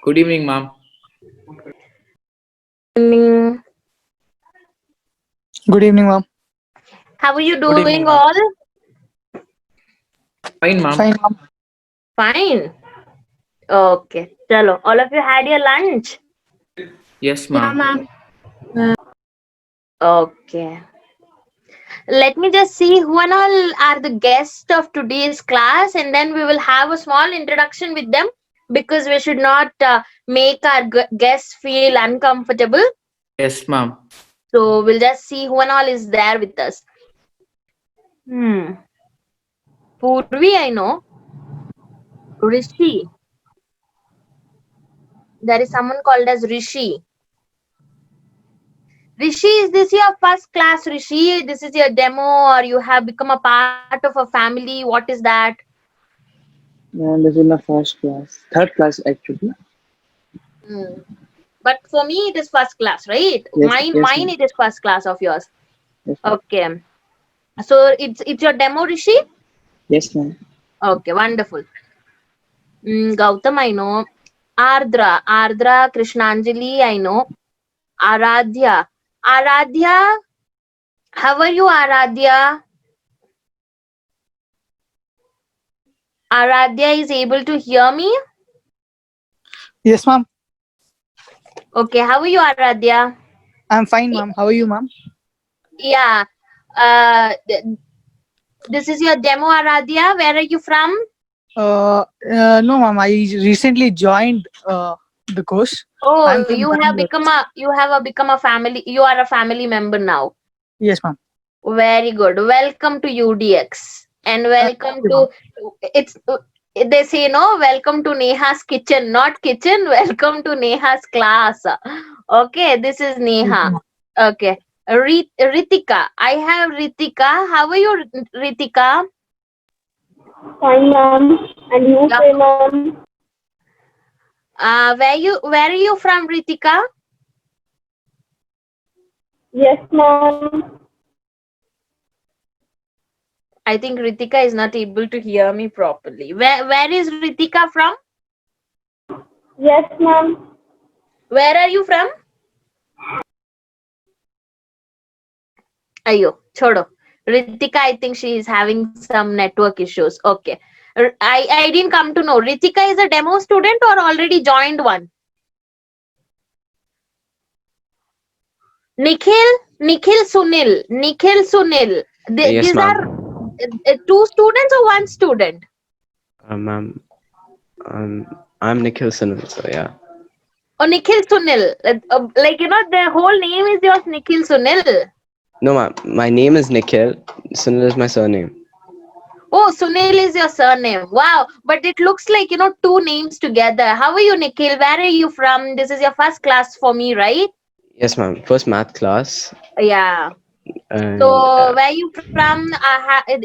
Good evening, ma'am. Evening. Good evening, ma'am. How are you Good doing evening, ma'am. all? Fine, ma'am. Fine, ma'am. Fine. Okay. Chalo. All of you had your lunch? Yes, Yeah, ma'am. ma'am. Okay. Let me just see who and all are the guests of today's class, and then we will have a small introduction with them because we should not make our guests feel uncomfortable. Yes, ma'am. So we'll just see who and all is there with us. Purvi, I know. Rishi. There is someone called as Rishi. Rishi, is this your first class, Rishi? This is your demo, or you have become a part of a family? What is that? And this is my first class, third class actually. Hmm. But for me, it is first class, right? Yes, yes, Mine, ma'am. it is first class of yours. Yes, ma'am. Okay. So it's your demo, Rishi. Yes, ma'am. Okay, wonderful. Gautam, I know. Ardra, Krishnanjali, I know. Aradhya, Aradhya. How are you, Aradhya? Aradhya is able to hear me. Yes, ma'am. Okay, how are you, Aradhya? I'm fine, ma'am. How are you, ma'am? Yeah. Uh, th- this is your demo, Aradhya. Where are you from? No, ma'am. I recently joined the course. Oh, I'm from Bangalore. become a family. You are a family member now. Yes, ma'am. Very good. Welcome to UDX and Thank welcome you, ma'am. to it's. They say no. Welcome to Neha's kitchen, not kitchen. Welcome to Neha's class. Okay, this is Thank you, Neha. ma'am. Okay, Ritika. I have Ritika. How are you, Ritika? Fine, ma'am. And you Yeah. say, ma'am? Where are you from, Ritika? Yes, ma'am. I think Ritika is not able to hear me properly. Where is Ritika from? Yes, ma'am. Where are you from? Ayo, chodo. Ritika, I think she is having some network issues. Okay. I didn't come to know. Ritika is a demo student or already joined one? Nikhil Sunil. Yes, These are ma'am. two students or one student? Ma'am, I'm Nikhil Sunil, so yeah. Oh, Nikhil Sunil. Like, the whole name is yours, Nikhil Sunil. No, ma'am, my name is Nikhil. Sunil is my surname. Oh, Sunil is your surname. Wow. But it looks like, two names together. How are you, Nikhil? Where are you from? This is your first class for me, right? Yes, ma'am. First math class, Yeah. and So, where are you from?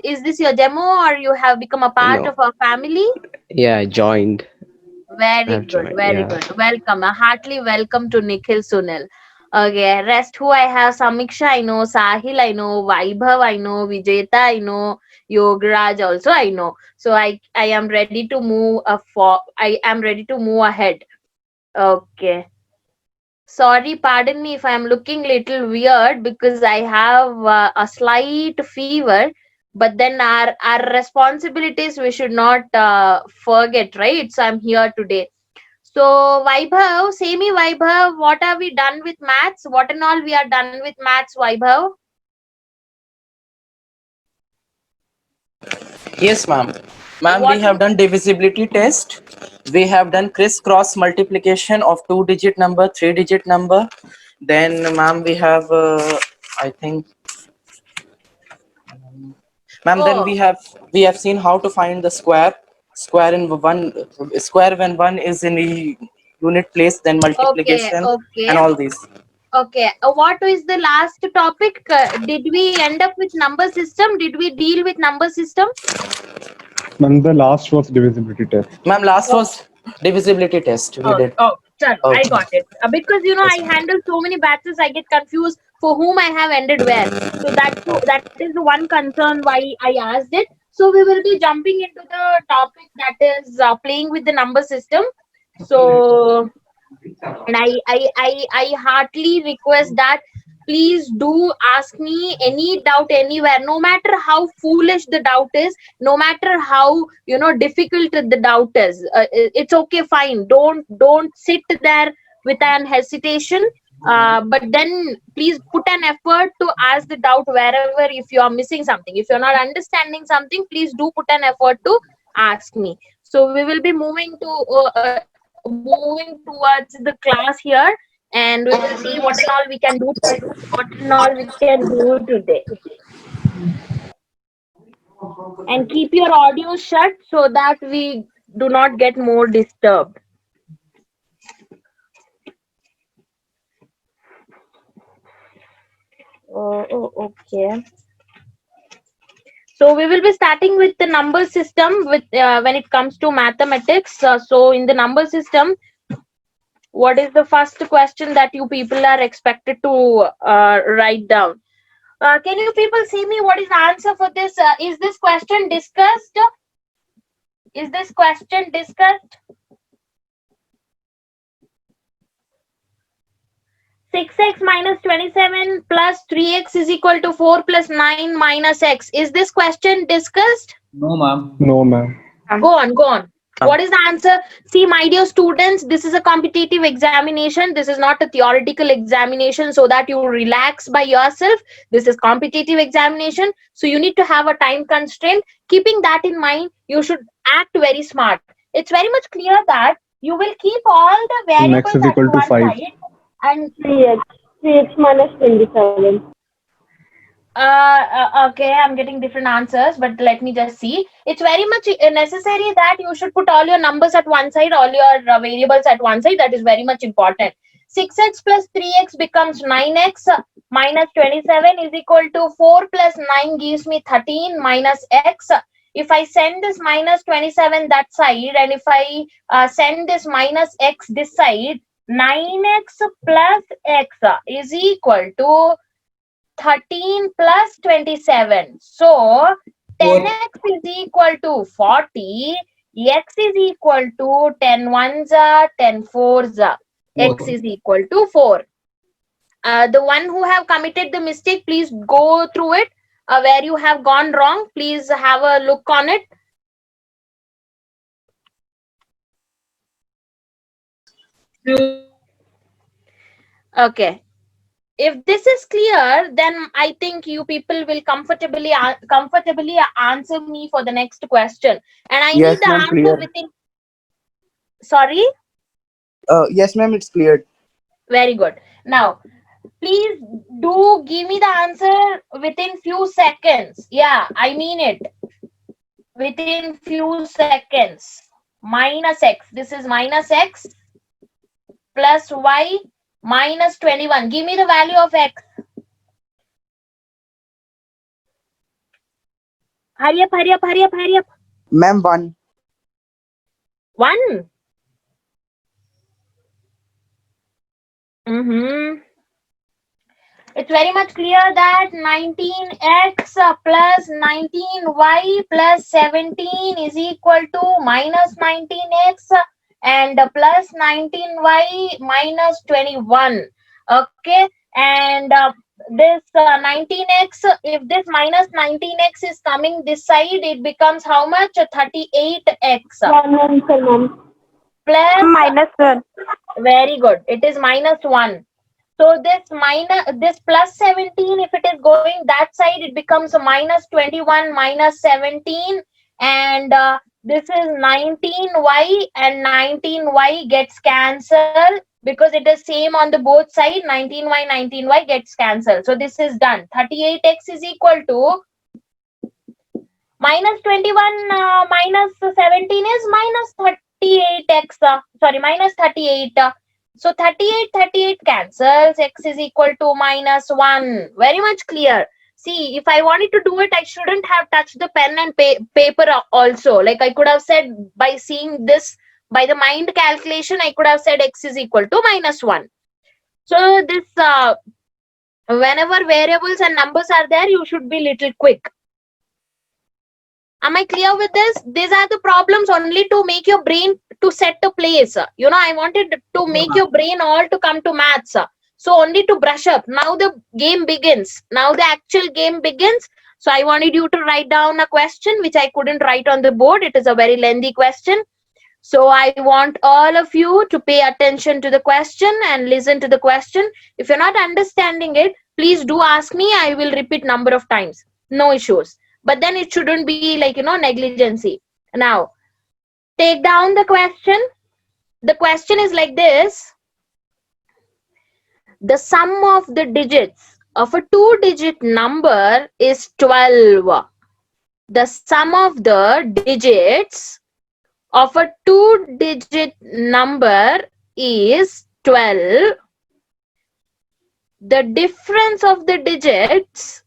Is this your demo or you have become a part of no, our family? yeah, I joined. Very I've good, joined. very Yeah. good. Welcome, a heartily welcome to Nikhil Sunil. Okay, rest who I have: Samiksha, I know; Sahil, I know; Vaibhav, I know; Vijeta, I know; Yogaraj also, I know. So I am ready to move I am ready to move ahead. Okay. Sorry, pardon me if I'm looking little weird because I have a slight fever. But then our responsibilities we should not forget, right? So I'm here today. So Vaibhav, say me Vaibhav, what have we done with maths? What and all we are done with maths, Vaibhav? Yes, ma'am. Ma'am, we What? have done divisibility test. We have done crisscross multiplication of two-digit number, three-digit number. Then, ma'am, we have, I think, ma'am. Then Oh, we have seen how to find the square in one square when one is in a unit place. Then okay, multiplication and okay, all these. okay. What is the last topic? Did we end up with number system? Did we deal with number system? And the last was divisibility test. Ma'am, last Oh, was divisibility test. We oh, did. oh, chalo, I Okay. got it. Because I Yes. handle so many batches, I get confused for whom I have ended where. So that is the one concern why I asked it. So we will be jumping into the topic that is playing with the number system. So, and I heartily request that please do ask me any doubt anywhere, no matter how foolish the doubt is, no matter how difficult the doubt is. It's okay, fine. Don't sit there with an hesitation. But then please put an effort to ask the doubt wherever. If you are missing something, if you're not understanding something, please do put an effort to ask me. So we will be moving towards the class here, and we will see what and all we can do, what and all we can do today. And keep your audio shut so that we do not get more disturbed. Okay. So we will be starting with the number system with when it comes to mathematics. So in the number system, what is the first question that you people are expected to write down? Can you people see me? What is the answer for this? Is this question discussed? Is this question discussed? 6x minus 27 plus 3x is equal to 4 plus 9 minus x. Is this question discussed? No, ma'am. No, ma'am. Go on. What is the answer? See, my dear students, this is a competitive examination. This is not a theoretical examination, so that you relax by yourself. This is competitive examination. So you need to have a time constraint. Keeping that in mind, you should act very smart. It's very much clear that you will keep all the variables X is at equal to one 5. side and 3x minus 27. okay, I'm getting different answers, but let me just see. It's very much necessary that you should put all your numbers at one side, all your variables at one side. That is very much important. 6x plus 3x becomes 9x minus 27 is equal to 4 plus 9 gives me 13 minus x. If I send this minus 27 that side, and if I send this minus x this side, 9x plus x is equal to 13 plus 27. So 10x is equal to 40. X is equal to 10 ones are 10 fours are. X is equal to 4. The one who have committed the mistake, please go through it. Where you have gone wrong, please have a look on it. Okay. If this is clear, then I think you people will comfortably answer me for the next question. And I Yes, need the ma'am, answer clear. within. Sorry? Yes, ma'am, it's cleared. Very good. Now, please do give me the answer within few seconds. Yeah, I mean it. Within few seconds. Minus x. This is minus x plus y minus 21. Give me the value of x. Hurry up. Ma'am, 1. 1. It's very much clear that 19x plus 19y plus 17 is equal to minus 19x and plus 19y minus 21. Okay, and this 19x, if this minus 19x is coming this side, it becomes how much? 38x. 1 answer, ma'am. Plus Minus 1. very good. It is minus 1. So this plus 17, if it is going that side, it becomes a minus 21 minus 17. And this is 19y, and 19y gets cancelled because it is same on the both side. 19y gets cancelled. So this is done. 38x is equal to minus 21 minus 17 is minus 38x. Sorry, minus 38. So 38 cancels. X is equal to minus 1. Very much clear. See, if I wanted to do it, I shouldn't have touched the pen and paper also. Like I could have said, by seeing this, by the mind calculation, I could have said x is equal to minus 1. So this, whenever variables and numbers are there, you should be little quick. Am I clear with this? These are the problems only to make your brain to set a place. You know, I wanted to make your brain all to come to maths. So only to brush up. Now the game begins. Now the actual game begins. So I wanted you to write down a question which I couldn't write on the board. It is a very lengthy question. So I want all of you to pay attention to the question and listen to the question. If you're not understanding it, please do ask me. I will repeat number of times. No issues. But then it shouldn't be like, negligency. Now, take down the question. The question is like this. The sum of the digits of a 2-digit number is 12. The sum of the digits of a 2-digit number is 12. The difference of the digits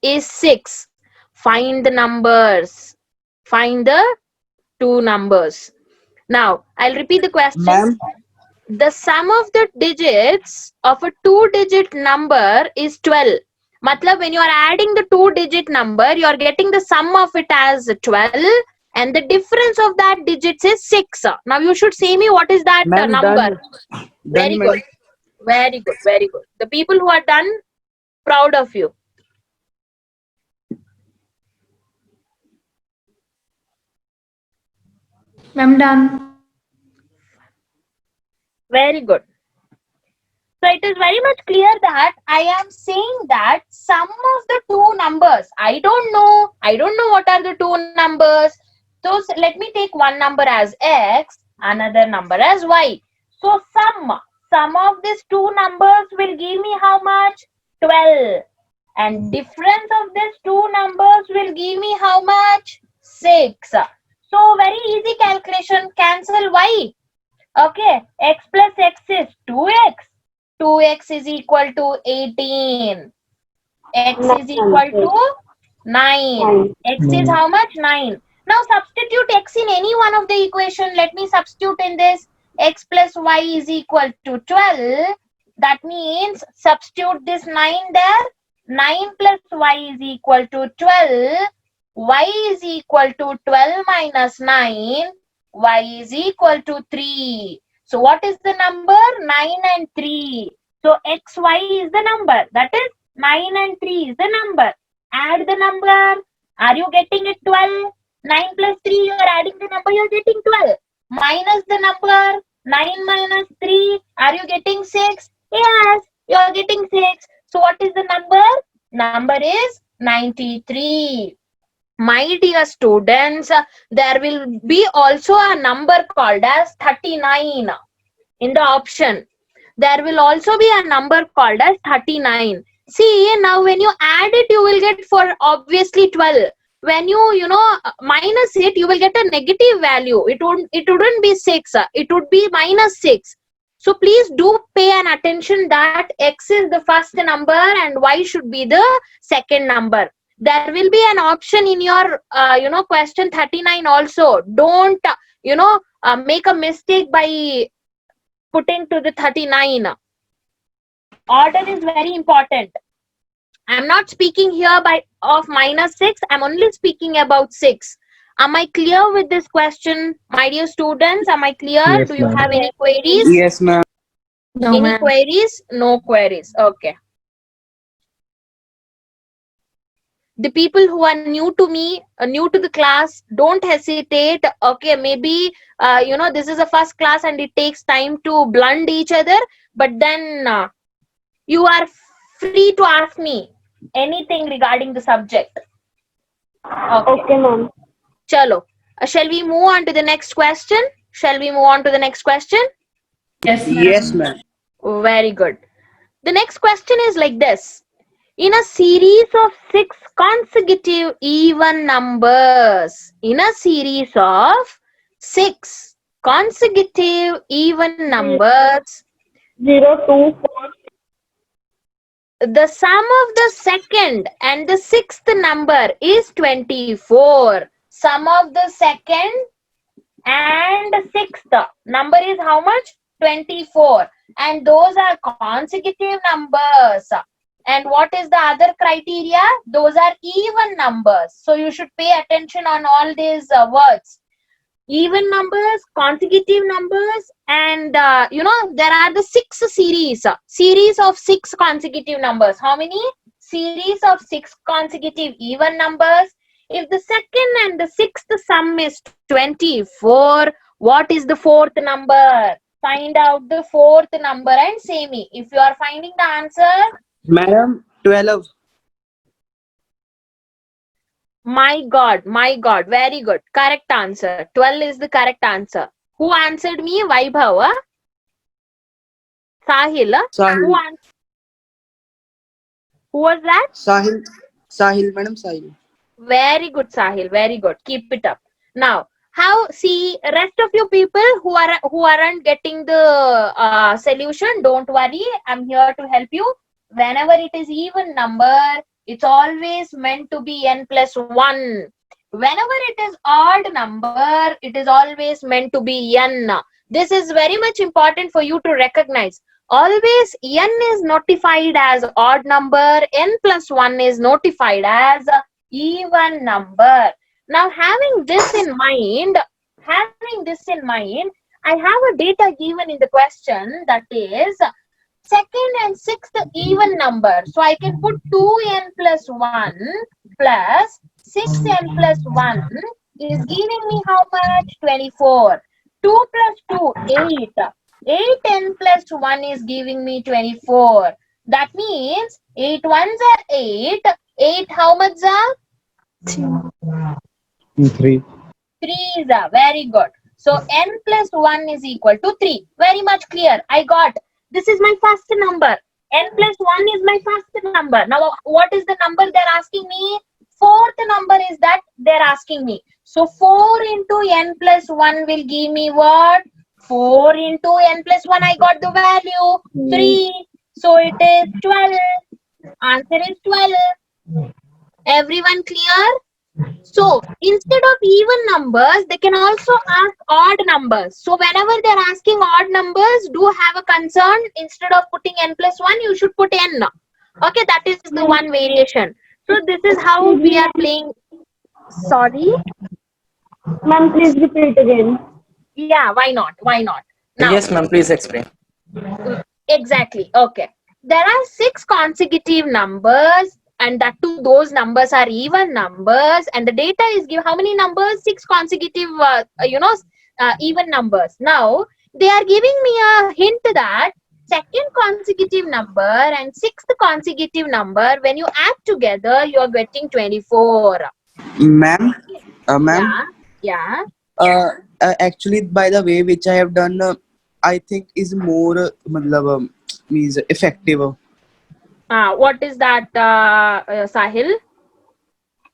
is 6. Find the numbers. Find the two numbers. Now, I'll repeat the question. Ma'am, The sum of the digits of a 2-digit number is 12. Matlab, when you are adding the 2-digit number, you are getting the sum of it as 12 and the difference of that digits is 6. Now you should say me what is that ma'am, number. done. Very Done, good. Very good. Very good. The people who are done, proud of you. I'm done. Very good. So it is very much clear that I am saying that sum of the two numbers. I don't know what are the two numbers. So let me take one number as x, another number as y. So sum of these two numbers will give me how much? 12. And difference of these two numbers will give me how much? 6. So very easy calculation. Cancel y. Okay. X plus x is 2x. 2x is equal to 18. X is equal to 9. X is how much? 9. Now substitute x in any one of the equation. Let me substitute in this. X plus y is equal to 12. That means substitute this 9 there. 9 plus y is equal to 12. Y is equal to 12 minus 9. Y is equal to 3. So what is the number? 9 and 3. So xy is the number. That is 9 and 3 is the number. Add the number. Are you getting it? 12. 9 plus 3, you are adding the number, you are getting 12. Minus the number. 9 minus 3, are you getting 6? Yes, you are getting 6. So what is the number? Number is 93. My dear students, there will be also a number called as 39 in the option. There will also be a number called as 39. See, now when you add it, you will get for obviously 12. When you minus it, you will get a negative value. It wouldn't be 6. It would be minus 6. So please do pay an attention that x is the first number and y should be the second number. There will be an option in your question 39 also. Don't make a mistake by putting to the 39. Order is very important. I'm not speaking here of minus 6. I'm only speaking about 6. Am I clear with this question, my dear students? Am I clear? Yes, Do you ma'am. have any queries? Yes, ma'am. No, Any ma'am. queries? No queries. Okay. The people who are new to me, new to the class, don't hesitate. Okay, maybe this is a first class and it takes time to blend each other. But then you are free to ask me anything regarding the subject. Okay, ma'am. Chalo. Shall we move on to the next question? Yes, ma'am. Yes, ma'am. Very good. The next question is like this. In a series of 6 consecutive even numbers, 0, 2, 4. the sum of the second and the sixth number is 24. Sum of the second and sixth number is how much? 24. And those are consecutive numbers. And what is the other criteria? Those are even numbers. So you should pay attention on all these words. Even numbers, consecutive numbers, and there are the series of 6 consecutive numbers. How many? Series of 6 consecutive even numbers. If the second and the sixth sum is 24, what is the fourth number? Find out the fourth number and say me. If you are finding the answer, Madam, 12. my God, very good. Correct answer. 12 is the correct answer. Who answered me? Vaibhav. Sahil. Sahil. Who was that? Sahil, Madam Sahil. Very good, Sahil. Very good. Keep it up. Now, see, rest of you people who aren't getting the solution, don't worry. I'm here to help you. Whenever it is even number, it's always meant to be n plus 1. Whenever it is odd number, it is always meant to be n. This is very much important for you to recognize. Always n is notified as odd number, n plus 1 is notified as even number. Now, having this in mind, I have a data given in the question, that is second and sixth even number. So I can put 2n plus 1 plus 6n plus 1 is giving me how much? 24. 2 plus 2, 8. 8n plus 1 is giving me 24. That means 8 ones are 8. 8 how much are? 3. 3 are very good. So n plus 1 is equal to 3. Very much clear. I got. This is my first number. N plus 1 is my first number. Now, what is the number they're asking me? Fourth number is that they're asking me. So 4 into n plus 1 will give me what? 4 into n plus 1. I got the value 3. So it is 12. Answer is 12. Everyone clear? So instead of even numbers, they can also ask odd numbers. So whenever they're asking odd numbers, do have a concern. Instead of putting n plus 1, you should put n. Okay, that is the one variation. So this is how we are playing. Sorry? Ma'am, please repeat again. Yeah, why not? Now, Yes, ma'am, please explain. exactly. Okay. There are 6 consecutive numbers, and that too, those numbers are even numbers, and the data is give how many numbers? 6 consecutive even numbers. Now they are giving me a hint that second consecutive number and sixth consecutive number, when you add together, you are getting 24. Ma'am, ma'am. Yeah. Actually, by the way, which I have done, I think is more means effective. What is that, Sahil?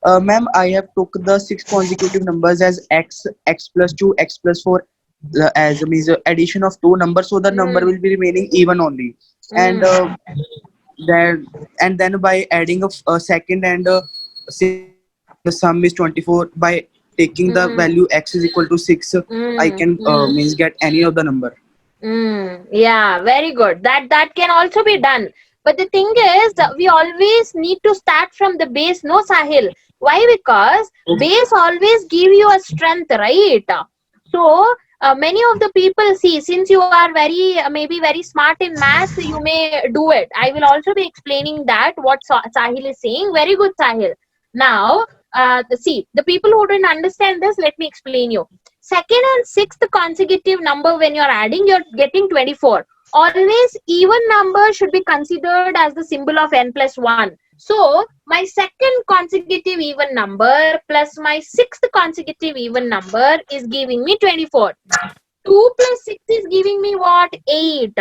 Ma'am, I have took the 6 consecutive numbers as x plus 2, x plus 4 as means addition of 2 numbers, so the number will be remaining even only. And then by adding a second and the sum is 24, by taking the value x is equal to 6, I can means get any of the number. Yeah, very good. That can also be done. But the thing is, we always need to start from the base, no, Sahil? Why? Because base always give you a strength, right? So many of the people, see, since you are maybe very smart in maths, you may do it. I will also be explaining that what Sahil is saying. Very good, Sahil. Now, see, the people who didn't understand this, let me explain you. Second and sixth consecutive number, when you're adding, you're getting 24. Always even number should be considered as the symbol of n plus 1. So my second consecutive even number plus my sixth consecutive even number is giving me 24. 2 plus 6 is giving me what? 8.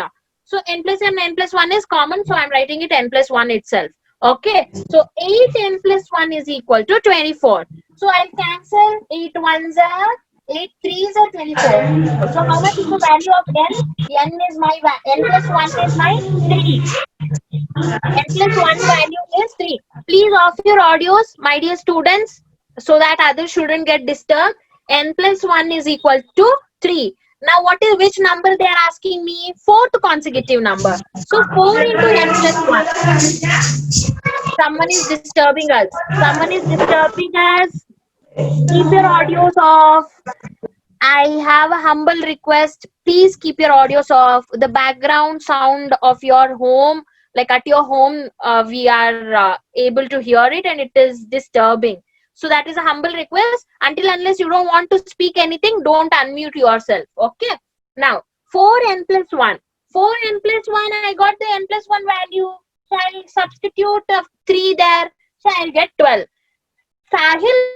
So n plus and n plus 1 is common, so I'm writing it n plus 1 itself. Okay, so 8 n plus 1 is equal to 24. So I'll cancel 8 ones are 8 3s are 24. So how much is the value of n? N is my n plus 1 is my 3. N plus 1 value is 3. Please off your audios, my dear students, so that others shouldn't get disturbed. N plus 1 is equal to 3. Now, which number they are asking me? Fourth consecutive number. So 4 into n plus 1. Someone is disturbing us. Someone is disturbing us. Keep your audios off. I have a humble request. Please keep your audios off. The background sound of your home, like at your home, we are able to hear it and it is disturbing. So that is a humble request. Until unless you don't want to speak anything, don't unmute yourself. Okay. Now, 4n plus 1. 4n plus 1, I got the n plus 1 value. So I'll substitute 3 there. So I'll get 12. Sahil,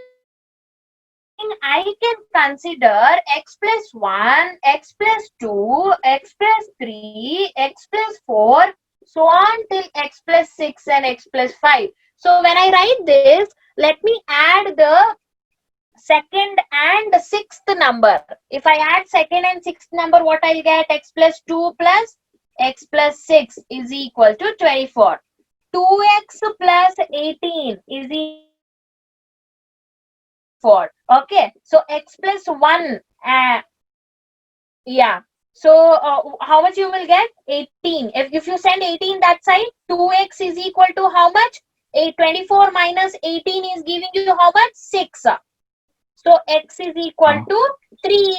I can consider x plus 1, x plus 2, x plus 3, x plus 4, so on till x plus 6 and x plus 5. So when I write this, let me add the second and sixth number. If I add second and sixth number, what I'll get? X plus 2 plus x plus 6 is equal to 24. 2x plus 18 is equal to 4. Okay, so x plus 1, yeah. So how much you will get? 18. If you send 18 that side, 2x is equal to how much? 24 minus 18 is giving you how much? 6. So x is equal to 3.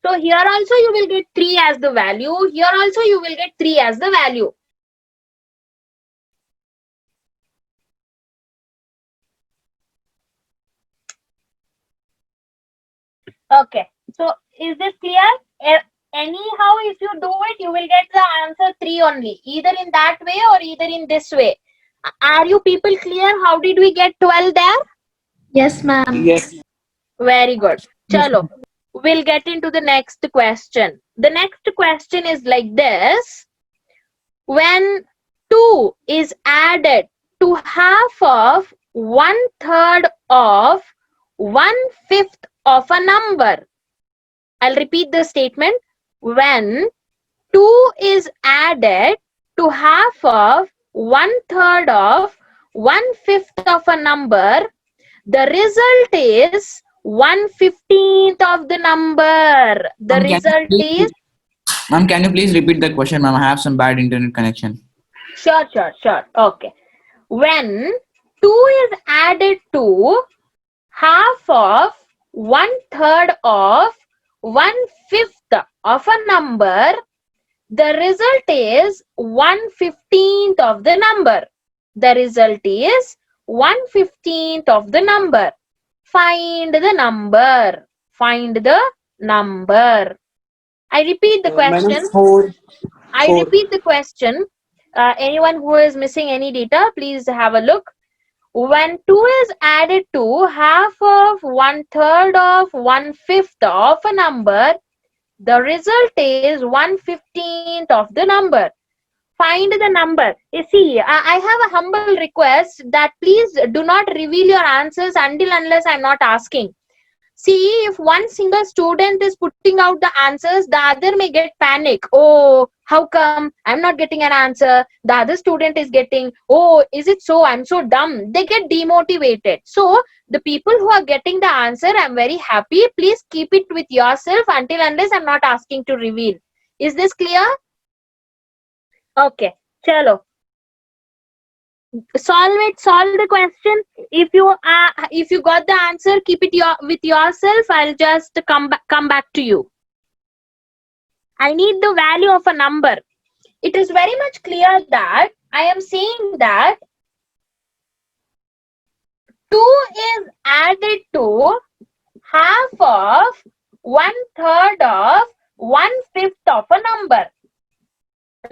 So here also you will get 3 as the value. Here also you will get 3 as the value. Okay. So is this clear? Anyhow, if you do it, you will get the answer 3 only. Either in that way or either in this way. Are you people clear? How did we get 12 there? Yes, ma'am. Yes. Very good. Chalo. We'll get into the next question. The next question is like this. When 2 is added to half of 1/3 of 1/5 of a number. I'll repeat the statement. When 2 is added to half of 1/3 of 1/5 of a number, the result is 1/15th of the number. The result is... Ma'am, can you please repeat the question, ma'am? I have some bad internet connection. Sure. Okay. When 2 is added to half of 1/3 of 1/5 of a number, the result is 1/15th of the number. The result is 1/15th of the number. Find the number. Find the number. I repeat the question. I repeat the question. Anyone who is missing any data, please have a look. When 2 is added to half of 1/3 of 1/5 of a number, the result is 1/15th of the number. Find the number. You see, I have a humble request that please do not reveal your answers until unless I'm not asking. See, if one single student is putting out the answers, the other may get panic. Oh, how come I'm not getting an answer? The other student is getting, oh, is it so? I'm so dumb. They get demotivated. So the people who are getting the answer, I'm very happy. Please keep it with yourself until unless I'm not asking to reveal. Is this clear? Okay, chalo. Solve the question. If you got the answer, keep it with yourself. I'll just come back to you. I need the value of a number. It is very much clear that I am saying that 2 is added to half of 1/3 of 1/5 of a number.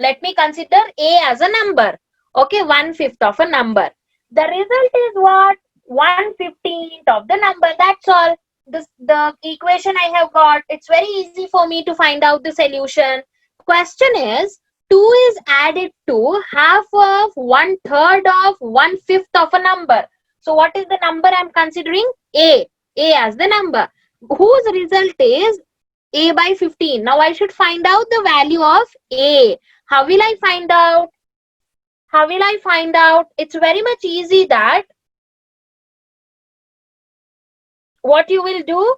Let me consider A as a number. Okay, 1/5 of a number. The result is what? 1/15th of the number. That's all. The equation I have got. It's very easy for me to find out the solution. Question is, 2 is added to half of 1/3 of 1/5 of a number. So what is the number I'm considering? A. A as the number. Whose result is A by 15. Now I should find out the value of A. How will I find out? How will I find out? It's very much easy that what you will do,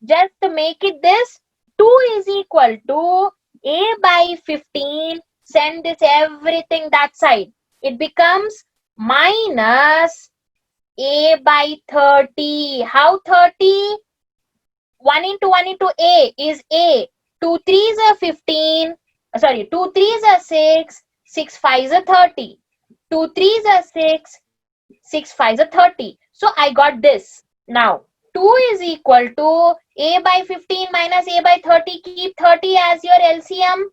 just to make it this, 2 is equal to a by 15, send this everything that side. It becomes minus a by 30. How 30? 1 into 1 into a is a. 2 3s are 15. Sorry, 2 3s are 6. 6 5s are 30. 2 3s are 6. 6 5s are 30. So I got this. Now 2 is equal to a by 15 minus a by 30. Keep 30 as your LCM.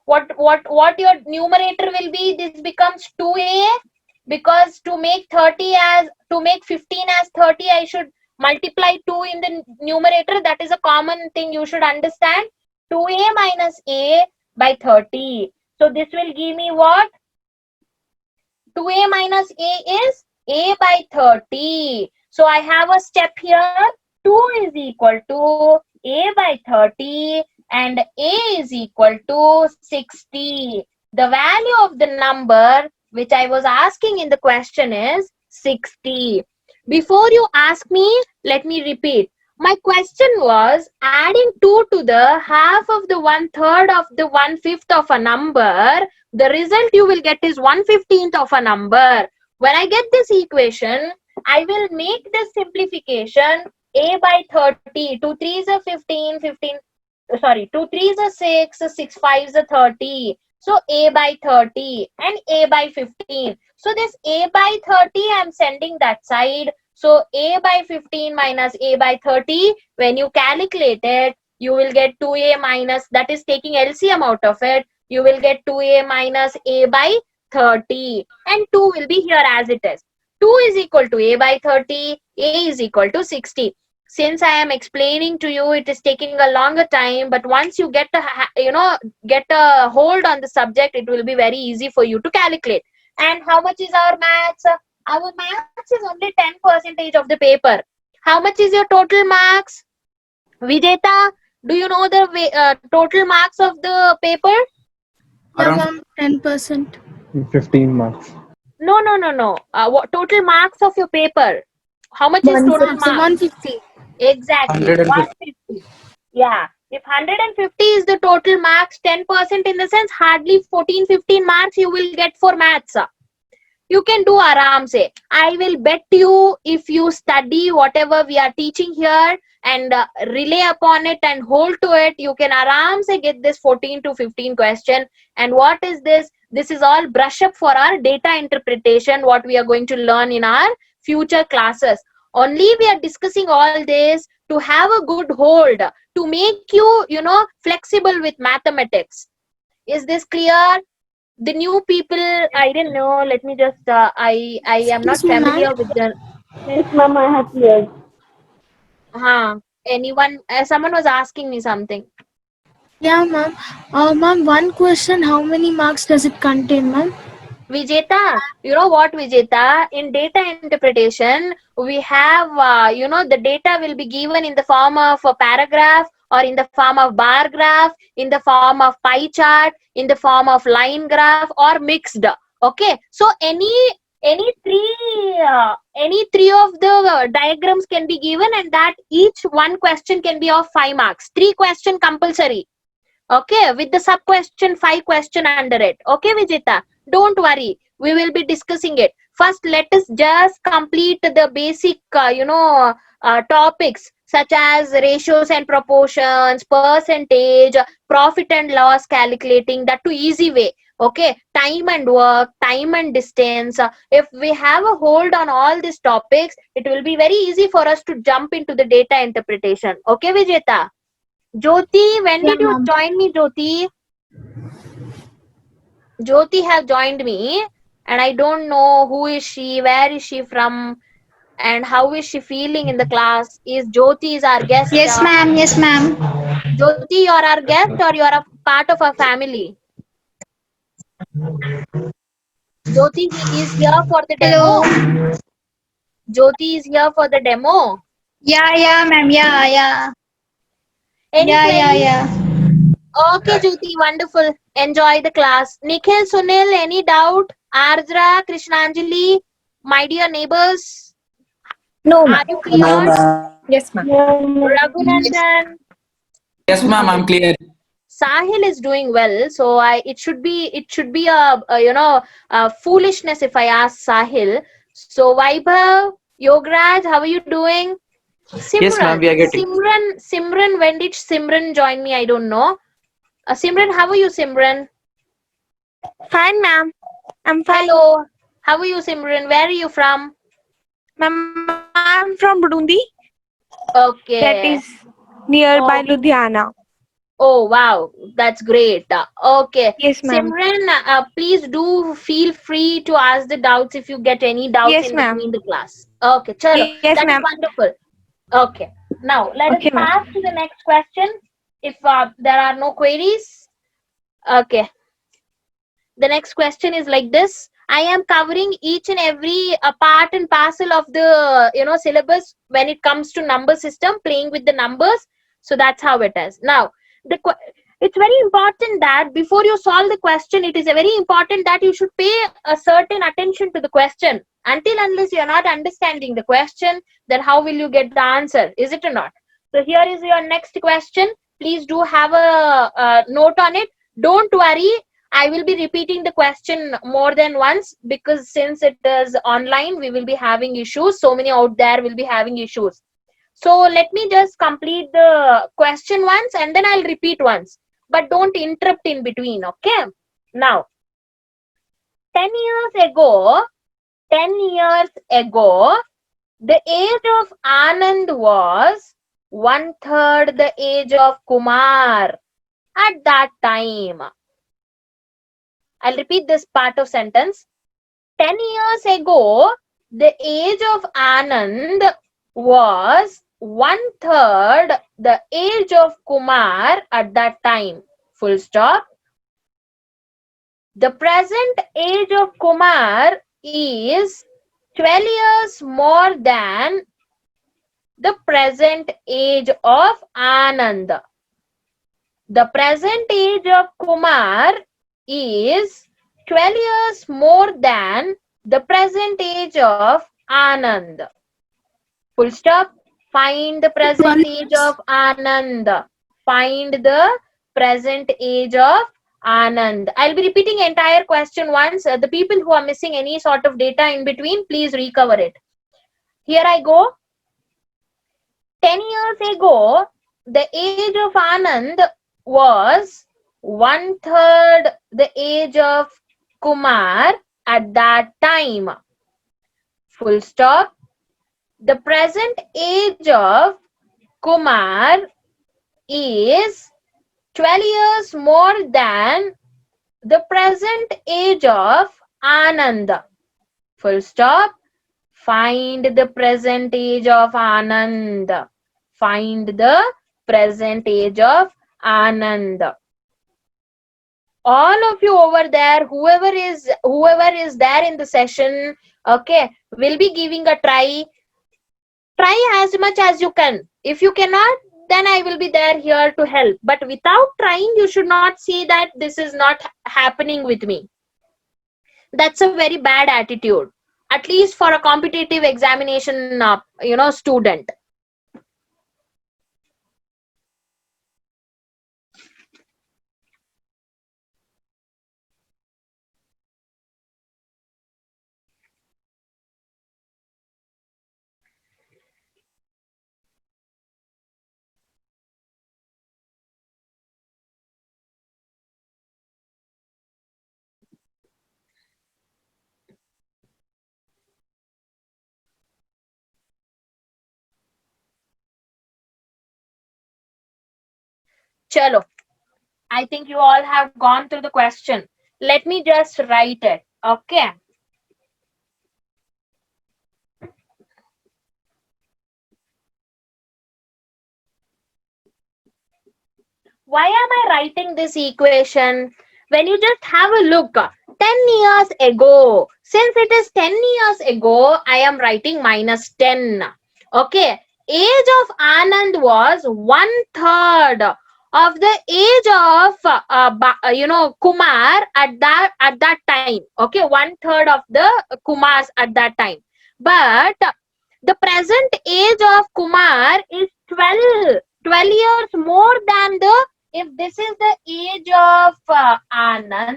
What your numerator will be? This becomes 2a, because to make 15 as 30, I should multiply 2 in the numerator. That is a common thing you should understand. 2a minus a by 30. So this will give me what? 2a minus a is a by 30. So I have a step here. 2 is equal to a by 30 and a is equal to 60. The value of the number which I was asking in the question is 60. Before you ask me, let me repeat. My question was adding 2 to the half of the 1/3 of the 1/5 of a number. The result you will get is 1/15 of a number. When I get this equation, I will make this simplification a by 30. 2 3s are 15, 15. Sorry, 2 3s are 6, 6 5s are 30. So a by 30 and a by 15. So this a by 30 I'm sending that side. So a by 15 minus a by 30, when you calculate it, you will get 2a minus, that is taking LCM out of it, you will get 2a minus a by 30 and 2 will be here as it is. 2 is equal to a by 30, a is equal to 60. Since I am explaining to you, it is taking a longer time, but once you get a hold on the subject, it will be very easy for you to calculate. And how much is our maths? Our maths is only 10% of the paper. How much is your total marks? Vijeta, do you know the total marks of the paper? Around 10%. 15 marks. No. What total marks of your paper? How much is total marks? 150. Exactly. 150. 150. Yeah. If 150 is the total marks, 10% in the sense hardly 14-15 marks you will get for maths. You can do aram se. I will bet you, if you study whatever we are teaching here and relay upon it and hold to it, you can aram se get this 14 to 15 question. And what is this? This is all brush up for our data interpretation, what we are going to learn in our future classes. Only we are discussing all this to have a good hold, to make you, flexible with mathematics. Is this clear? The new people, I didn't know. Let me just, I am not Yes, ma'am. familiar with the, Yes, ma'am, I have cleared. anyone, someone was asking me something. Yeah, ma'am. Ma'am, one question, how many marks does it contain, ma'am? Vijeta, you know what, Vijeta? In data interpretation, we have, the data will be given in the form of a paragraph or in the form of bar graph, in the form of pie chart, in the form of line graph or mixed. Okay, so any three of the diagrams can be given, and that each one question can be of 5 marks. 3 question compulsory. Okay, with the sub question 5 question under it. Okay, Vijeta, don't worry, we will be discussing it. First, let us just complete the basic topics such as ratios and proportions, percentage, profit and loss calculating, that to easy way. Okay, time and work, time and distance. If we have a hold on all these topics, it will be very easy for us to jump into the data interpretation. Okay, Vijeta? Jyoti, when did you ma'am. join me, Jyoti? Jyoti have joined me, and I don't know who is she, where is she from, and how is she feeling in the class. Is Jyoti is our guest? Yes, ma'am. Yes, ma'am. Jyoti, you are our guest or you are a part of our family? Jyoti is here for the demo. Hello. Jyoti is here for the demo. Yeah, ma'am. Yeah. Any queries? Yeah. Okay, Jyoti, wonderful. Enjoy the class. Nikhil, Sunil, any doubt? Ardra, Krishnanjali, my dear neighbors, No, Are ma'am. you clear? No, ma'am. Yes, ma'am. Raghunandan. Yes, ma'am, I'm clear. Sahil is doing well, so it should be a foolishness if I ask Sahil. So Vaibhav, Yograj, how are you doing? Yes, ma'am, we are getting. Simran, when did Simran join me? I don't know. Simran, how are you, Simran? Fine, ma'am. I'm fine. Hello. How are you, Simran? Where are you from? Ma'am, I'm from Burundi. Okay. That is nearby Oh. Ludhiana. Oh, wow. That's great. Okay. Yes, ma'am. Simran, please do feel free to ask the doubts if you get any doubts Yes, in ma'am. between the class. Okay, chalo. Yes, That is ma'am. wonderful. Okay. Now, let us Okay, ma'am. pass to the next question if there are no queries. Okay. The next question is like this. I am covering each and every part and parcel of the syllabus when it comes to number system, playing with the numbers. So that's how it is. Now, it's very important that before you solve the question, it is very important that you should pay a certain attention to the question. Until unless you are not understanding the question, then how will you get the answer? Is it or not? So here is your next question. Please do have a note on it. Don't worry, I will be repeating the question more than once because since it is online, we will be having issues. So many out there will be having issues. So let me just complete the question once and then I'll repeat once. But don't interrupt in between, okay? Now, 10 years ago, the age of Anand was 1/3 the age of Kumar at that time. I'll repeat this part of sentence. 10 years ago, the age of Anand was 1/3 the age of Kumar at that time. Full stop. The present age of Kumar is 12 years more than the present age of Anand. The present age of Kumar is 12 years more than the present age of Anand. Full stop. Find the present age of Anand. Find the present age of Anand. I'll be repeating entire question once. The people who are missing any sort of data in between, please recover it. Here I go. 10 years ago, the age of Anand was 1/3 the age of Kumar at that time. Full stop. The present age of Kumar is 12 years more than the present age of Anand. Full stop. Find the present age of Anand. Find the present age of Anand. All of you over there, whoever is there in the session, okay, will be giving a try. Try as much as you can. If you cannot, then I will be there here to help. But without trying, you should not say that this is not happening with me. That's a very bad attitude, at least for a competitive examination student. Chalo. I think you all have gone through the question. Let me just write it. Okay. Why am I writing this equation? When you just have a look, 10 years ago, since it is 10 years ago, I am writing minus 10. Okay. Age of Anand was 1/3 of the age of Kumar at that time. Okay, 1/3 of the Kumars at that time. But The present age of Kumar is 12 years more than the, if this is the age of Anand,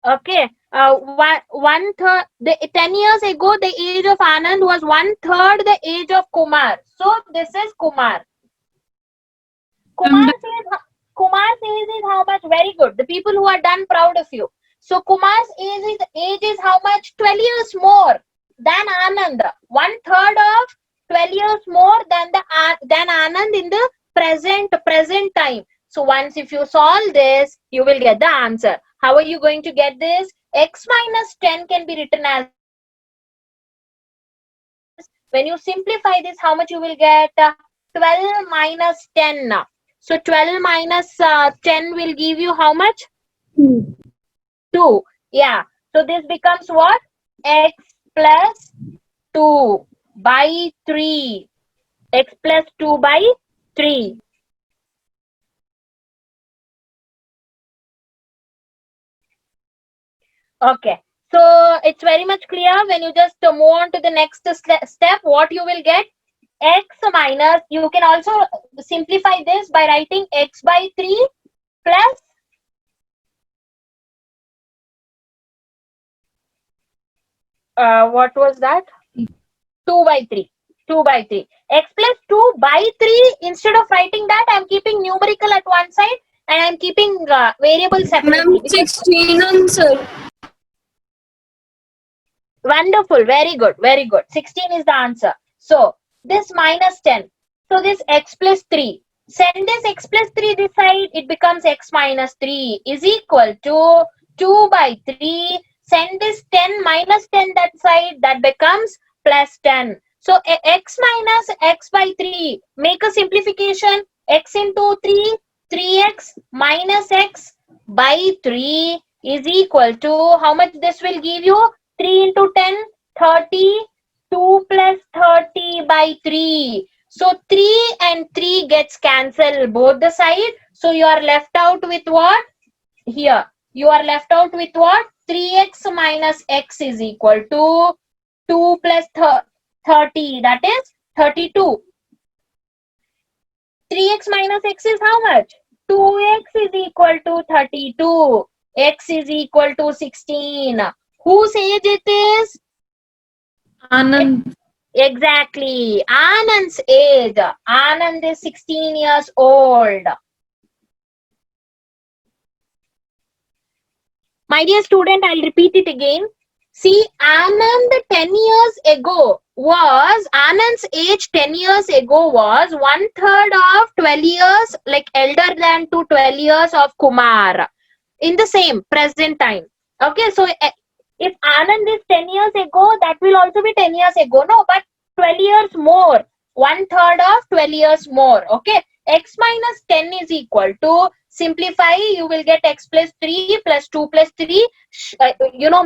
okay, one third, 10 years ago, the age of Anand was 1/3 the age of Kumar. So this is Kumar. Kumar says is how much? Very good. The people who are done, proud of you. So Kumar's age is how much? 12 years more than Anand. 1/3 of 12 years more than Anand in the present time. So once if you solve this, you will get the answer. How are you going to get this? X minus 10 can be written as, when you simplify this, how much you will get? 12 minus 10. So 12 minus 10 will give you how much? 2. Yeah. So this becomes what? X plus 2 by 3. X plus 2 by 3. Okay. So it's very much clear. When you just move on to the next step, what you will get? X minus, you can also simplify this by writing x by 3 plus what was that? 2 by 3. 2 by 3. X plus 2 by 3. Instead of writing that, I am keeping numerical at one side and I am keeping variable separately. 16 answer. Wonderful. Very good. Very good. 16 is the answer. So this minus 10. So this x plus 3. Send this x plus 3 this side. It becomes x minus 3 is equal to 2 by 3. Send this 10 minus 10 that side. That becomes plus 10. So x minus x by 3. Make a simplification. X into 3. 3x minus x by 3 is equal to, how much this will give you? 3 into 10, 30. 2 plus 30 by 3. So 3 and 3 gets cancelled both the side. So you are left out with what? Here. You are left out with what? 3x minus x is equal to 2 plus 30. That is 32. 3x minus x is how much? 2x is equal to 32. X is equal to 16. Whose age it is? Anand. Exactly. Anand's age. Anand is 16 years old. My dear student, I'll repeat it again. See, Anand 10 years ago was, Anand's age 10 years ago was 1/3 of 12 years, like elder than to 12 years of Kumar in the same present time. Okay, so if Anand is 10 years ago, that will also be 10 years ago. No, but 12 years more. 1/3 of 12 years more. Okay. X minus 10 is equal to, simplify, you will get x plus 3 plus 2 plus 3.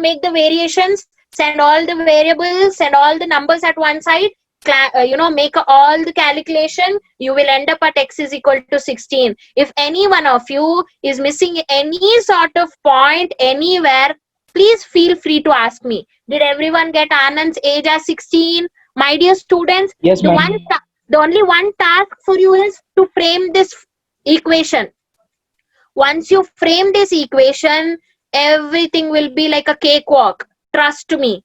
Make the variations, send all the variables, send all the numbers at one side. Make all the calculation. You will end up at x is equal to 16. If any one of you is missing any sort of point anywhere, please feel free to ask me. Did everyone get Anand's age as 16? My dear students, Yes, ma'am. the only one task for you is to frame this equation. Once you frame this equation, everything will be like a cakewalk. Trust me.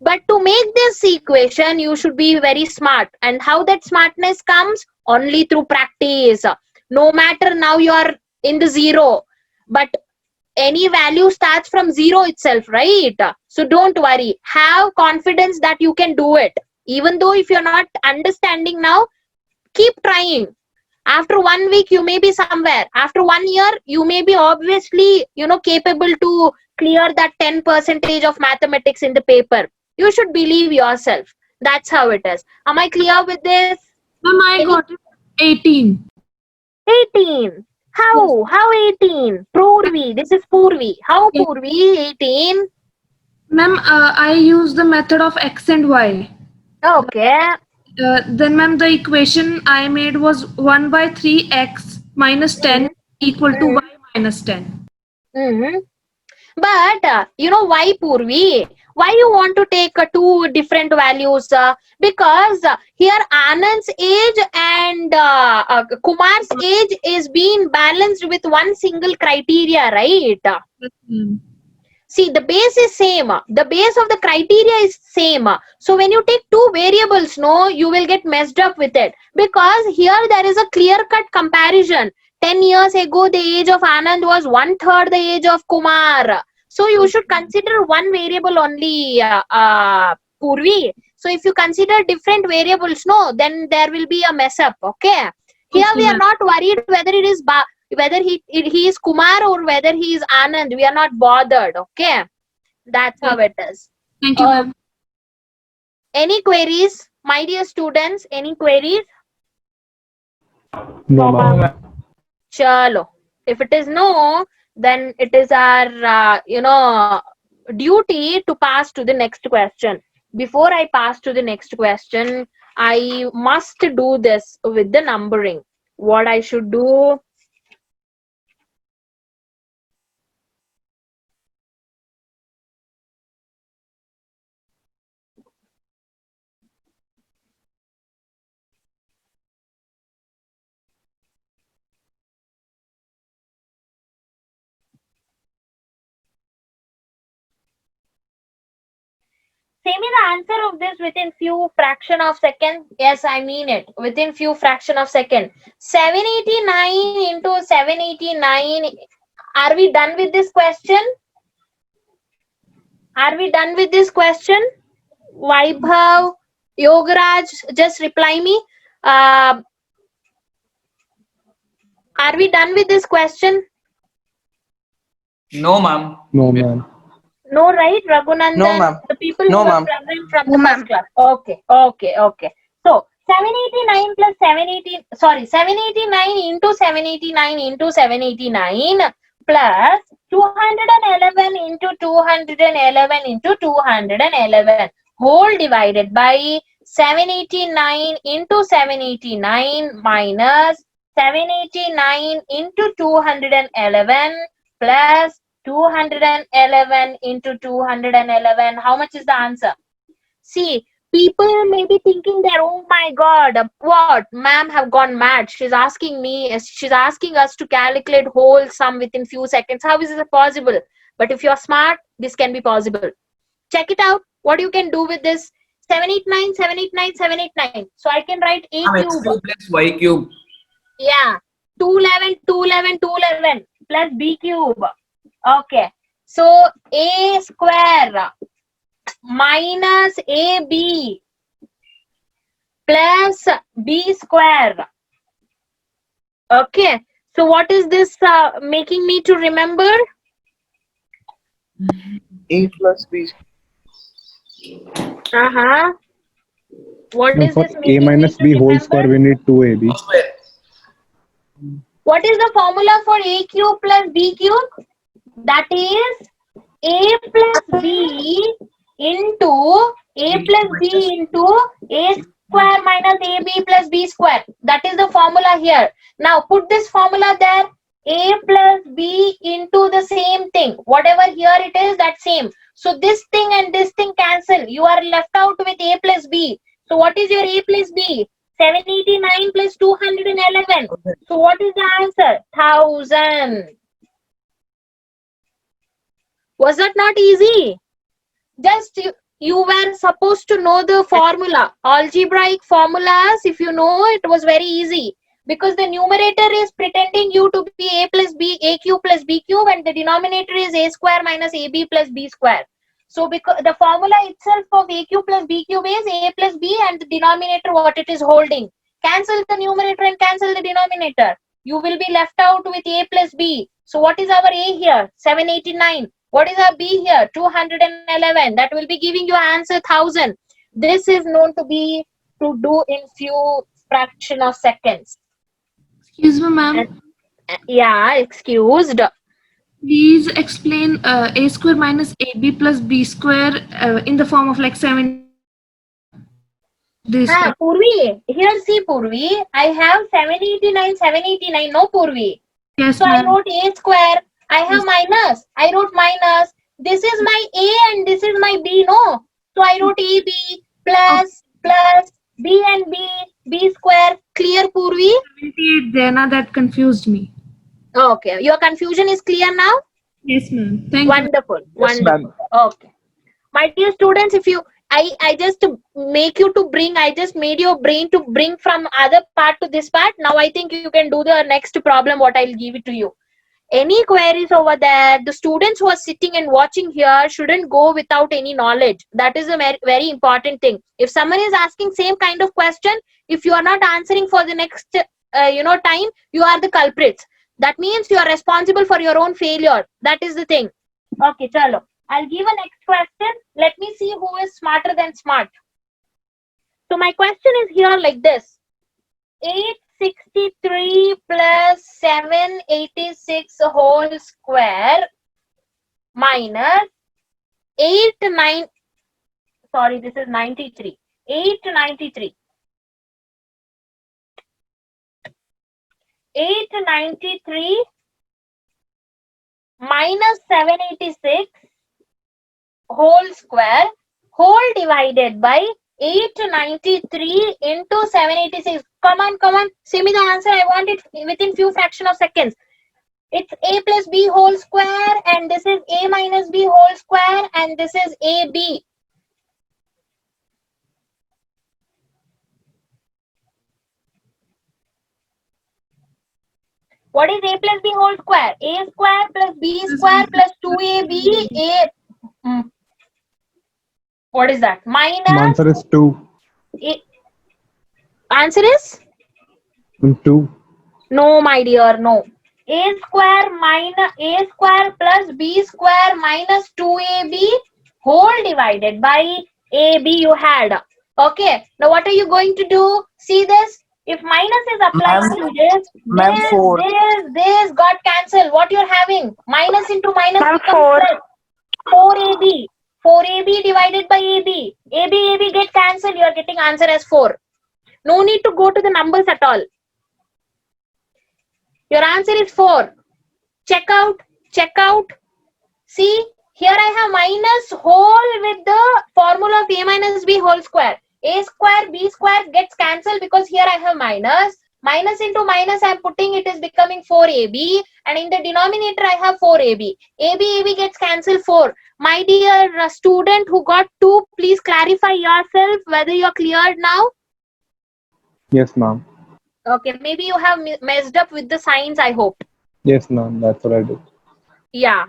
But to make this equation, you should be very smart. And how that smartness comes? Only through practice. No matter now you are in the 0, but any value starts from 0 itself, right? So don't worry. Have confidence that you can do it. Even though if you're not understanding now, keep trying. After 1 week, you may be somewhere. After 1 year, you may be obviously, capable to clear that 10% of mathematics in the paper. You should believe yourself. That's how it is. Am I clear with this? Ma'am, I got it. 18. 18. How? How 18? Purvi. This is Purvi. How Purvi 18? Ma'am, I use the method of x and y. Okay. Then, ma'am, the equation I made was 1 by 3x minus 10 equal to y minus 10. Mm-hmm. But, why Purvi? Why you want to take two different values? Because here Anand's age and Kumar's age is being balanced with one single criteria, right? See, the base is same. The base of the criteria is same. So when you take two variables, no, you will get messed up with it. Because here there is a clear-cut comparison. 10 years ago, the age of Anand was 1/3 the age of Kumar. So you should consider one variable only, Purvi. So if you consider different variables, no, then there will be a mess up. Okay. Here we are not worried whether it is whether he is Kumar or whether he is Anand. We are not bothered. Okay. That's how it is. Thank you, ma'am. Any queries, my dear students? Any queries? No, ma'am. Chalo. If it is no, then it is our duty to pass to the next question. Before I pass to the next question, I must do this with the numbering. What I should do? Say me the answer of this within few fraction of second. Yes, I mean it. Within few fraction of second. 789 into 789. Are we done with this question? Are we done with this question? Vaibhav, Yogaraj, just reply me. Are we done with this question? No, ma'am. No, ma'am. No, right, Raghunandan? No, ma'am. The people No, who are ma'am. present from the first class. Okay. So 789 plus 789 into 789 into 789 plus 211 into 211 into 211 whole divided by 789 into 789 minus 789 into 211 plus 211 into 211. How much is the answer? See, people may be thinking that, oh my god, what? Ma'am have gone mad. She's asking us to calculate whole sum within few seconds. How is it possible? But if you're smart, this can be possible. Check it out. What you can do with this? 789, 789, 789. So I can write A Ma'am, cube. X cube plus Y cube. Yeah. 211, 211, 211 plus B cube. Okay. So A square minus AB plus B square. Okay. So what is this making me to remember? A plus B. What No, is for this A making minus me B to whole remember? square, we need 2AB. What is the formula for A cube plus B cube? That is A plus B into A plus B into A square minus AB plus B square. That is the formula here. Now put this formula there. A plus B into the same thing. Whatever here it is, that same. So this thing and this thing cancel. You are left out with A plus B. So what is your A plus B? 789 plus 211. So what is the answer? 1000. Was that not easy? Just you were supposed to know the formula. Algebraic formulas, if you know, it was very easy. Because the numerator is pretending you to be A plus B, A cube plus B cube, and the denominator is A square minus AB plus B square. So because the formula itself of A cube plus B cube is A plus B, and the denominator what it is holding. Cancel the numerator and cancel the denominator. You will be left out with A plus B. So what is our A here? 789. What is our B here? 211. That will be giving you answer 1000. This is known to be to do in few fraction of seconds. Excuse me, ma'am. Yeah, excused. Please explain A square minus AB plus B square in the form of like 7. This. Purvi, here see Purvi, I have 789, 789, no Purvi. Yes, So I ma'am. wrote A square, I have minus, I wrote minus. This is my A and this is my B AB, no? So I wrote AB plus B and B square. Clear, Purvi? 78 there. Now that confused me. Okay, your confusion is clear now? Yes, ma'am. Thank you. Wonderful, Yes, wonderful. ma'am. Okay. My dear students, if you, I just make you to bring, I just made your brain to bring from other part to this part. Now I think you can do the next problem, what I'll give it to you. Any queries over there, the students who are sitting and watching here shouldn't go without any knowledge. That is a very important thing. If someone is asking same kind of question, if you are not answering for the next time, you are the culprits. That means you are responsible for your own failure. That is the thing. Okay, chalo. I'll give a next question. Let me see who is smarter than smart. So my question is here like this. 863 plus 786 whole square minus 893. 893 minus 786 whole square whole divided by 893 into 786. Come on. See me the answer. I want it within few fraction of seconds. It's A plus B whole square and this is A minus B whole square and this is AB. What is A plus B whole square? A square plus B square plus 2AB. What is that? The Minus. answer is 2. Answer is? 2. No, my dear, no. A square plus B square minus 2AB whole divided by AB you had. Okay. Now what are you going to do? See this? If minus is applied to this got cancelled. What you're having? Minus into minus becomes plus. 4AB. 4AB divided by AB. AB get cancelled. You are getting answer as 4. No need to go to the numbers at all. Your answer is 4. Check out. See, here I have minus whole with the formula of A minus B whole square. A square, B square gets cancelled because here I have minus. Minus into minus I am putting, it is becoming 4AB. And in the denominator I have 4AB. AB gets cancelled 4. My dear student who got 2, please clarify yourself whether you are cleared now. Yes, ma'am. Okay, maybe you have messed up with the signs, I hope. Yes, ma'am. That's what I do. Yeah.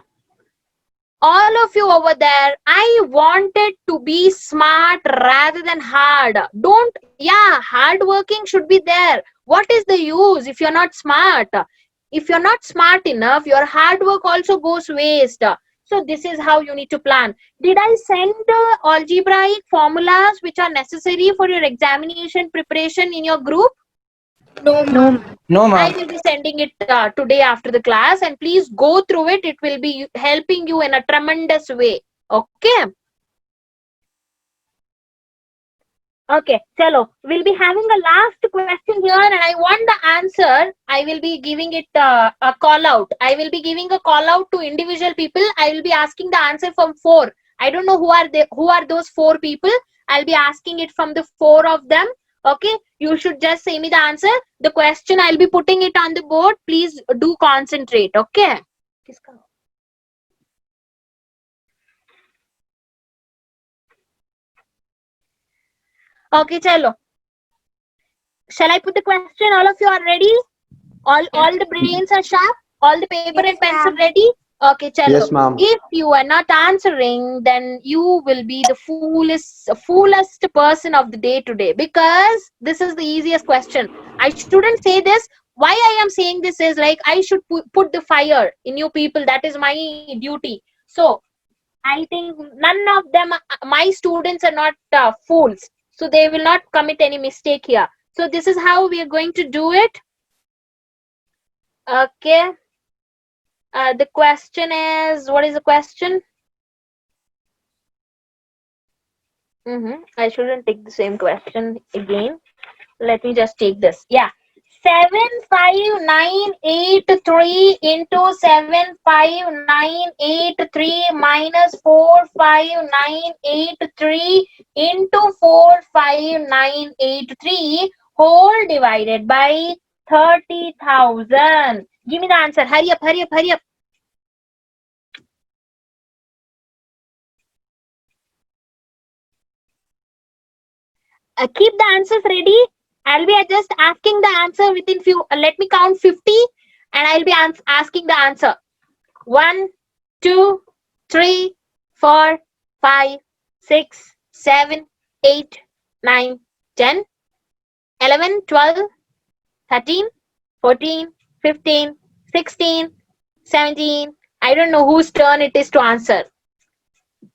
All of you over there, I wanted to be smart rather than hard. Hard working should be there. What is the use if you're not smart? If you're not smart enough, your hard work also goes waste. So this is how you need to plan. Did I send algebraic formulas which are necessary for your examination preparation in your group? No, ma'am. No, I ma'am. will be sending it today after the class, and please go through it. It will be helping you in a tremendous way. Okay. Okay, chalo. We'll be having a last question here, and I want the answer. I will be giving it a call out. I will be giving a call out to individual people. I will be asking the answer from 4. I don't know who are those 4 people. I'll be asking it from the 4 of them. Okay, you should just say me the answer. The question I'll be putting it on the board. Please do concentrate. Okay. Okay, chalo. Shall I put the question? All of you are ready? All the brains are sharp? All the paper and pencil ready? Okay, chalo. Yes, ma'am. If you are not answering, then you will be the foolest person of the day today, because this is the easiest question. I shouldn't say this. Why I am saying this is like I should put the fire in you people. That is my duty. So I think none of them, my students are not fools. So they will not commit any mistake here. So this is how we are going to do it. Okay. The question is, what is the question? I shouldn't take the same question again. Let me just take this. Yeah. 75,983 into 75,983 minus 45,983 into 45,983 whole divided by 30,000. Give me the answer. Hurry up, hurry up, hurry up. Keep the answers ready. I'll be just asking the answer within few. Let me count 50 and I'll be asking the answer. 1, 2, 3, 4, 5, 6, 7, 8, 9, 10, 11, 12, 13, 14, 15, 16, 17. I don't know whose turn it is to answer.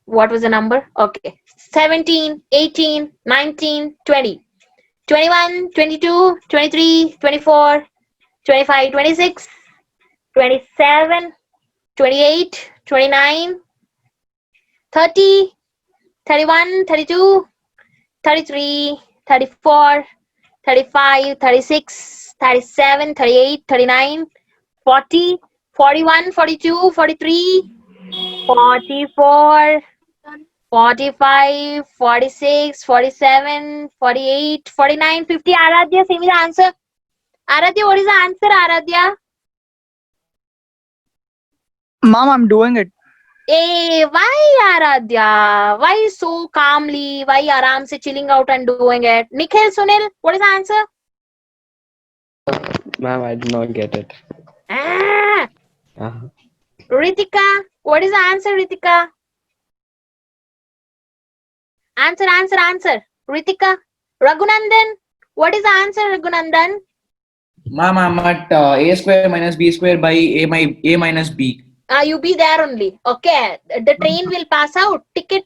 What was the number? Okay. 17, 18, 19, 20. 21, 22, 23, 24, 25, 26, 27, 28, 29, 30, 31, 32, 33, 34, 35, 36, 37, 38, 39, 40, 41, 42, 43, 44, 45, 46, 47, 48, 49, 50. Aradhya, say me the answer. Aradhya, what is the answer, Aradhya? Mom, I'm doing it. Hey, why Aradhya? Why so calmly? Why aram se chilling out and doing it? Nikhil, Sunil, what is the answer? Ma'am, I did not get it. Ah, Uh-huh. Ritika, what is the answer, Ritika? Answer. Ritika. Raghunandan, what is the answer, Raghunandan? Ma'am, I'm at a square minus b square by a minus b. You be there only. Okay. The train will pass out.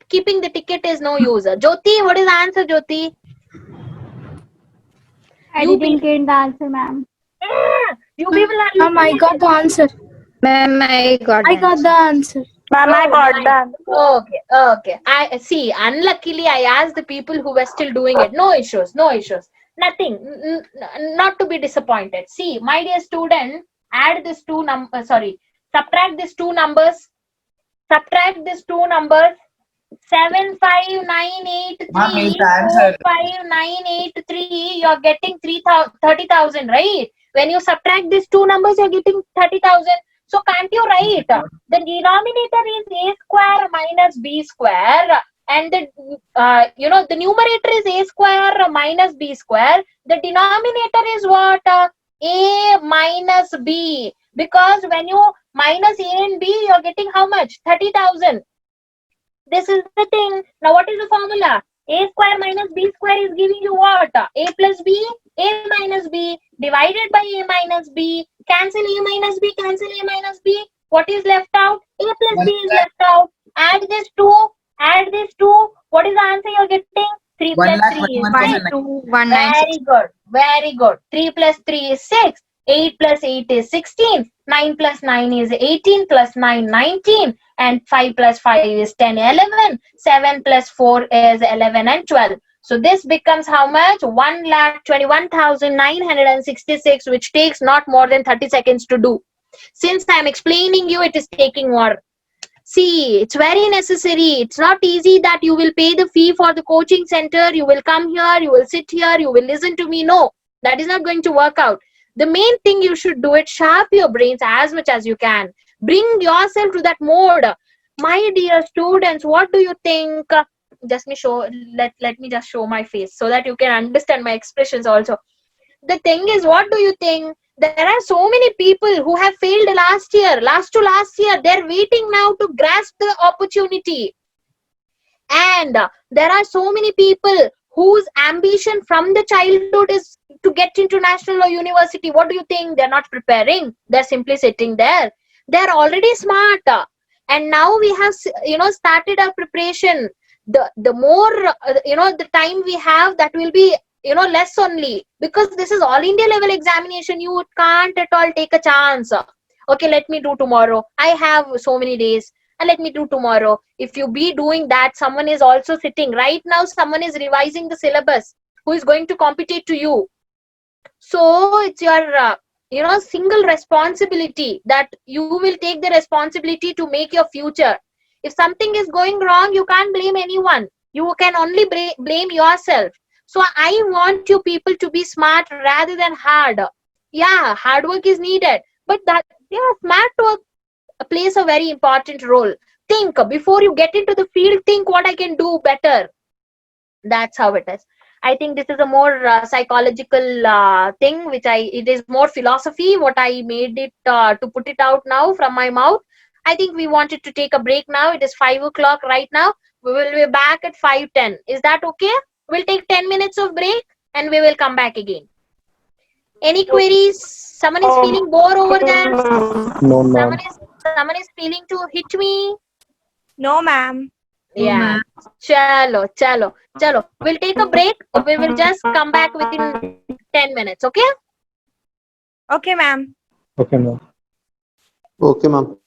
Keeping the ticket is no use. Jyoti, what is the answer, Jyoti? I You didn't be- get the answer, ma'am. You people are Ma'am, I got the answer. Ma'am, I got I got the answer. Ma'am, I got nice. that. Okay. I see. Unluckily, I asked the people who were still doing it. No issues. Nothing. Not to be disappointed. See, my dear student, add this two numbers. Subtract these two numbers. 75983 Ma'am, is the answer. 45983. You're getting 30,000, right? When you subtract these two numbers, you're getting 30,000. So can't you write? The denominator is a square minus b square, and the the numerator is a square minus b square. The denominator is what? A minus b. Because when you minus a and b, you're getting how much? 30,000. This is the thing. Now, what is the formula? A square minus b square is giving you what? A plus b, a minus b, divided by a minus b. Cancel a minus b, cancel a minus b. What is left out? A plus b is left out. Add this two. What is the answer you're getting? 3 plus 3 is 5. 196. Very good. 3 plus 3 is 6. 8 plus 8 is 16. 9 plus 9 is 18. Plus 9, 19. And 5 plus 5 is 10, 11. 7 plus 4 is 11 and 12. So this becomes how much? 1,21,966, which takes not more than 30 seconds to do. Since I am explaining you, it is taking more. See, it's very necessary. It's not easy that you will pay the fee for the coaching center. You will come here, you will sit here, you will listen to me. No, that is not going to work out. The main thing you should do it, sharp your brains as much as you can. Bring yourself to that mode. My dear students, what do you think? Let me just show my face so that you can understand my expressions also. The thing is, what do you think? There are so many people who have failed last year. They're waiting now to grasp the opportunity. And there are so many people whose ambition from the childhood is to get into national or university. What do you think? They're not preparing. They're simply sitting there. They're already smart. And now we have, started our preparation. The more, the time we have, that will be, less only. Because this is all India level examination. You can't at all take a chance. Okay, let me do tomorrow. I have so many days. And let me do tomorrow. If you be doing that, someone is also sitting. Right now, someone is revising the syllabus who is going to compete to you. So it's your single responsibility that you will take the responsibility to make your future. If something is going wrong, you can't blame anyone. You can only blame yourself. So I want you people to be smart rather than hard. Yeah, hard work is needed, but that, yeah, smart work plays a very important role. Think before you get into the field, think what I can do better. That's how it is. I think this is a more psychological thing, which it is more philosophy what I made it to put it out now from my mouth. I think we wanted to take a break now. It is 5 o'clock right now. We will be back at 5:10. Is that okay? We'll take 10 minutes of break and we will come back again. Any queries? Someone is feeling bored over there? No, ma'am. Someone is feeling to hit me? No, ma'am. Yeah. Chalo, chalo, chalo. We'll take a break. We will just come back within 10 minutes, okay? Okay, ma'am. Okay, ma'am. Okay, ma'am.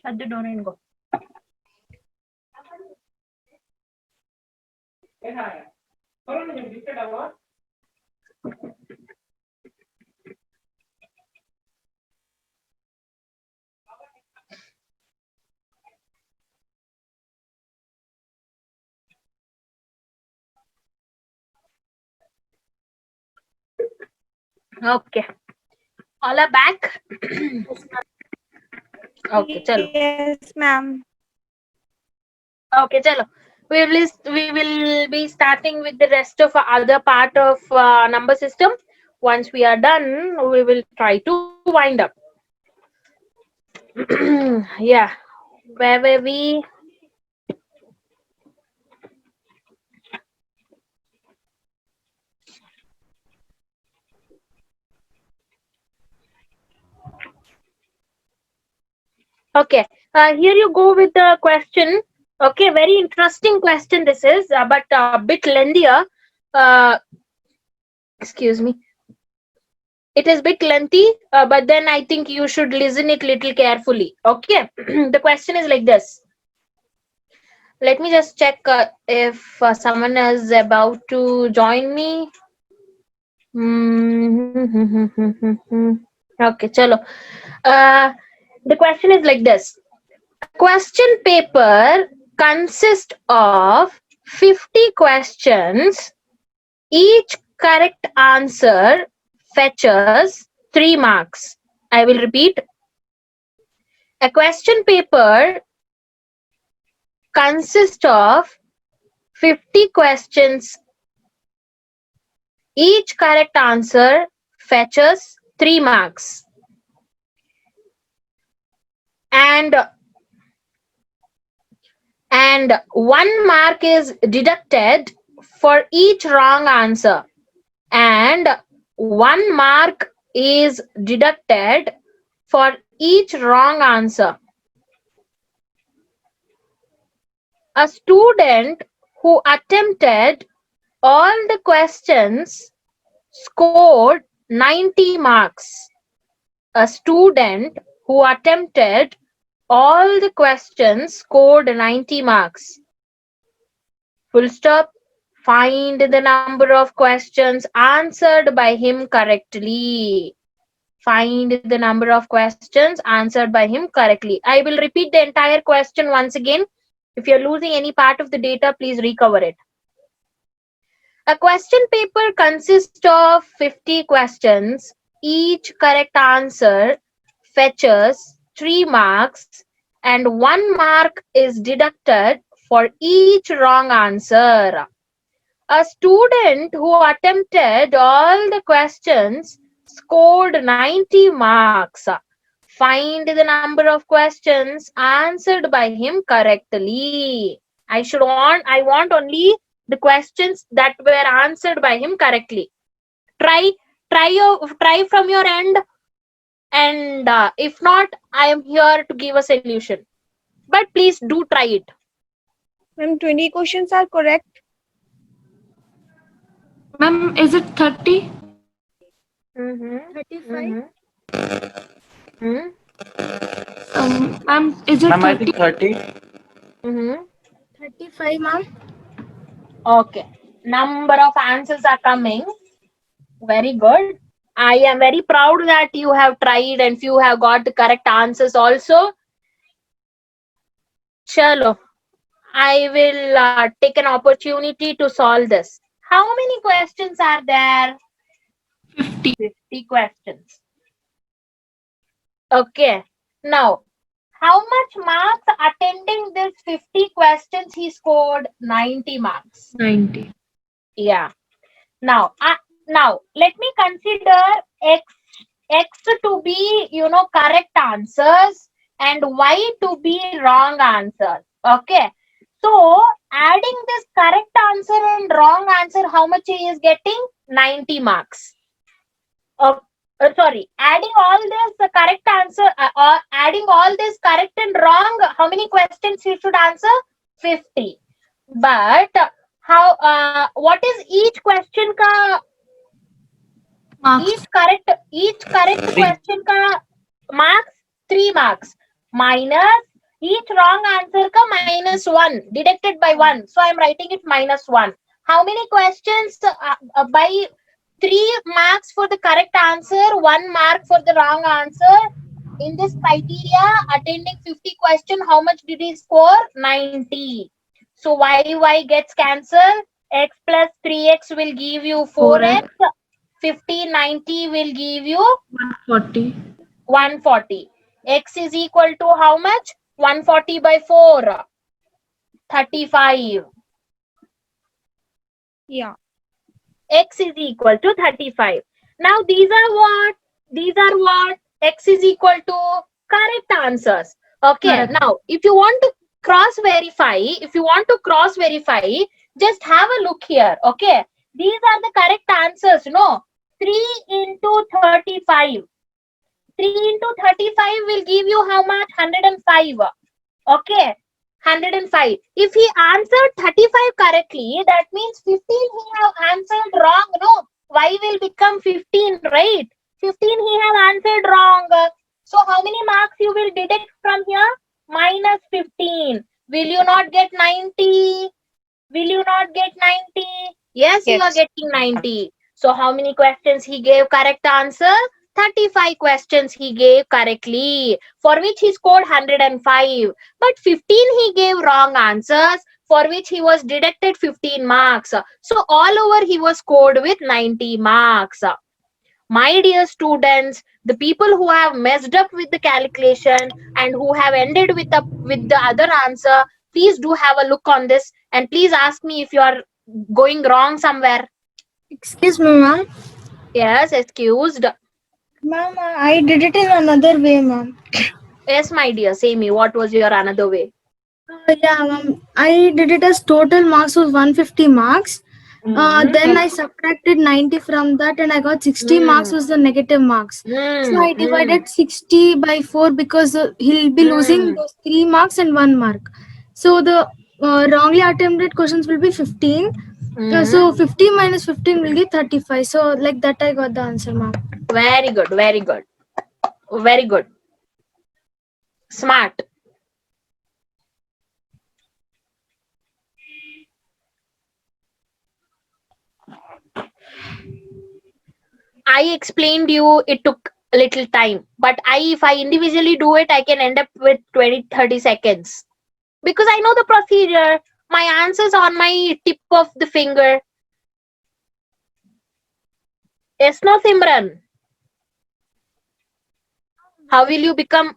Shut the door and go. Okay. All are back. Okay, chalo. Yes, ma'am. Okay, chalo. We will be starting with the rest of other part of number system. Once we are done, we will try to wind up. Yeah. Where were we? Okay, here you go with the question. Okay, very interesting question this is, but a bit lengthier. Uh, excuse me. It is bit lengthy, but then I think you should listen it little carefully. Okay, the question is like this. Let me just check if someone is about to join me. Okay, chalo. The question is like this. A question paper consists of 50 questions. Each correct answer fetches 3 marks. I will repeat. A question paper consists of 50 questions. Each correct answer fetches 3 marks. And 1 mark is deducted for each wrong answer. And 1 mark is deducted for each wrong answer. A student who attempted all the questions scored 90 marks. A student who attempted all the questions scored 90 marks. Full stop. Find the number of questions answered by him correctly. Find the number of questions answered by him correctly. I will repeat the entire question once again. If you're losing any part of the data, please recover it. A question paper consists of 50 questions. Each correct answer fetches 3 marks and 1 mark is deducted for each wrong answer. A student who attempted all the questions scored 90 marks. Find the number of questions answered by him correctly. I want only the questions that were answered by him correctly. Try from your end, and if not, I am here to give a solution. But please do try it. Ma'am, 20 questions are correct. Ma'am, is it 30? 35. Ma'am, is it Ma'am, I 30? think 30. 35, ma'am. Okay. Number of answers are coming. Very good. I am very proud that you have tried and few have got the correct answers also. Chalo. I will take an opportunity to solve this. How many questions are there? 50. 50 questions. Okay. Now, how much marks attending this 50 questions he scored? 90 marks. 90. Yeah. Now, let me consider x to be correct answers and y to be wrong answers. Okay. So adding this correct answer and wrong answer, how much he is getting? 90 marks. Sorry, adding all this correct answer, adding all this correct and wrong, how many questions he should answer? 50. But what is each question ka Marks. each correct question ka marks? 3 marks. Minus each wrong answer ka minus 1, deducted by 1. So I'm writing it minus 1. How many questions by 3 marks for the correct answer, 1 mark for the wrong answer? In this criteria, attending 50 question, how much did he score? 90. So y gets cancelled. X plus 3x will give you 4x. 50, 90 will give you 140. 140. X is equal to how much? 140 by 4. 35. Yeah. X is equal to 35. Now these are what? These are what? X is equal to correct answers. Okay. Correct. Now, if you want to cross verify, just have a look here. Okay. These are the correct answers. No. 3 into 35. 3 into 35 will give you how much? 105. Okay. 105. If he answered 35 correctly, that means 15 he have answered wrong. No, y will become 15, right? 15 he have answered wrong. So how many marks you will deduct from here? Minus 15. Will you not get 90? Will you not get 90? Yes, you are getting 90. So how many questions he gave correct answer? 35 questions he gave correctly, for which he scored 105. But 15 he gave wrong answers, for which he was deducted 15 marks. So all over he was scored with 90 marks. My dear students, the people who have messed up with the calculation and who have ended with the other answer, please do have a look on this and please ask me if you are going wrong somewhere. Excuse me, ma'am. Yes, excused. Ma'am, I did it in another way, ma'am. Yes, my dear, say me, what was your another way? Yeah, ma'am. I did it as total marks was 150 marks. Then I subtracted 90 from that and I got 60 marks was the negative marks. So I divided 60 by 4 because he'll be losing those 3 marks and 1 mark. So the wrongly attempted questions will be 15. So 50 minus 15 will give 35. So like that I got the answer, ma'am. Very good, very good. Very good. Smart. I explained you it took a little time, but if I individually do it, I can end up with 20-30 seconds because I know the procedure. My answers on my tip of the finger. Yes, no, Simran. How will you become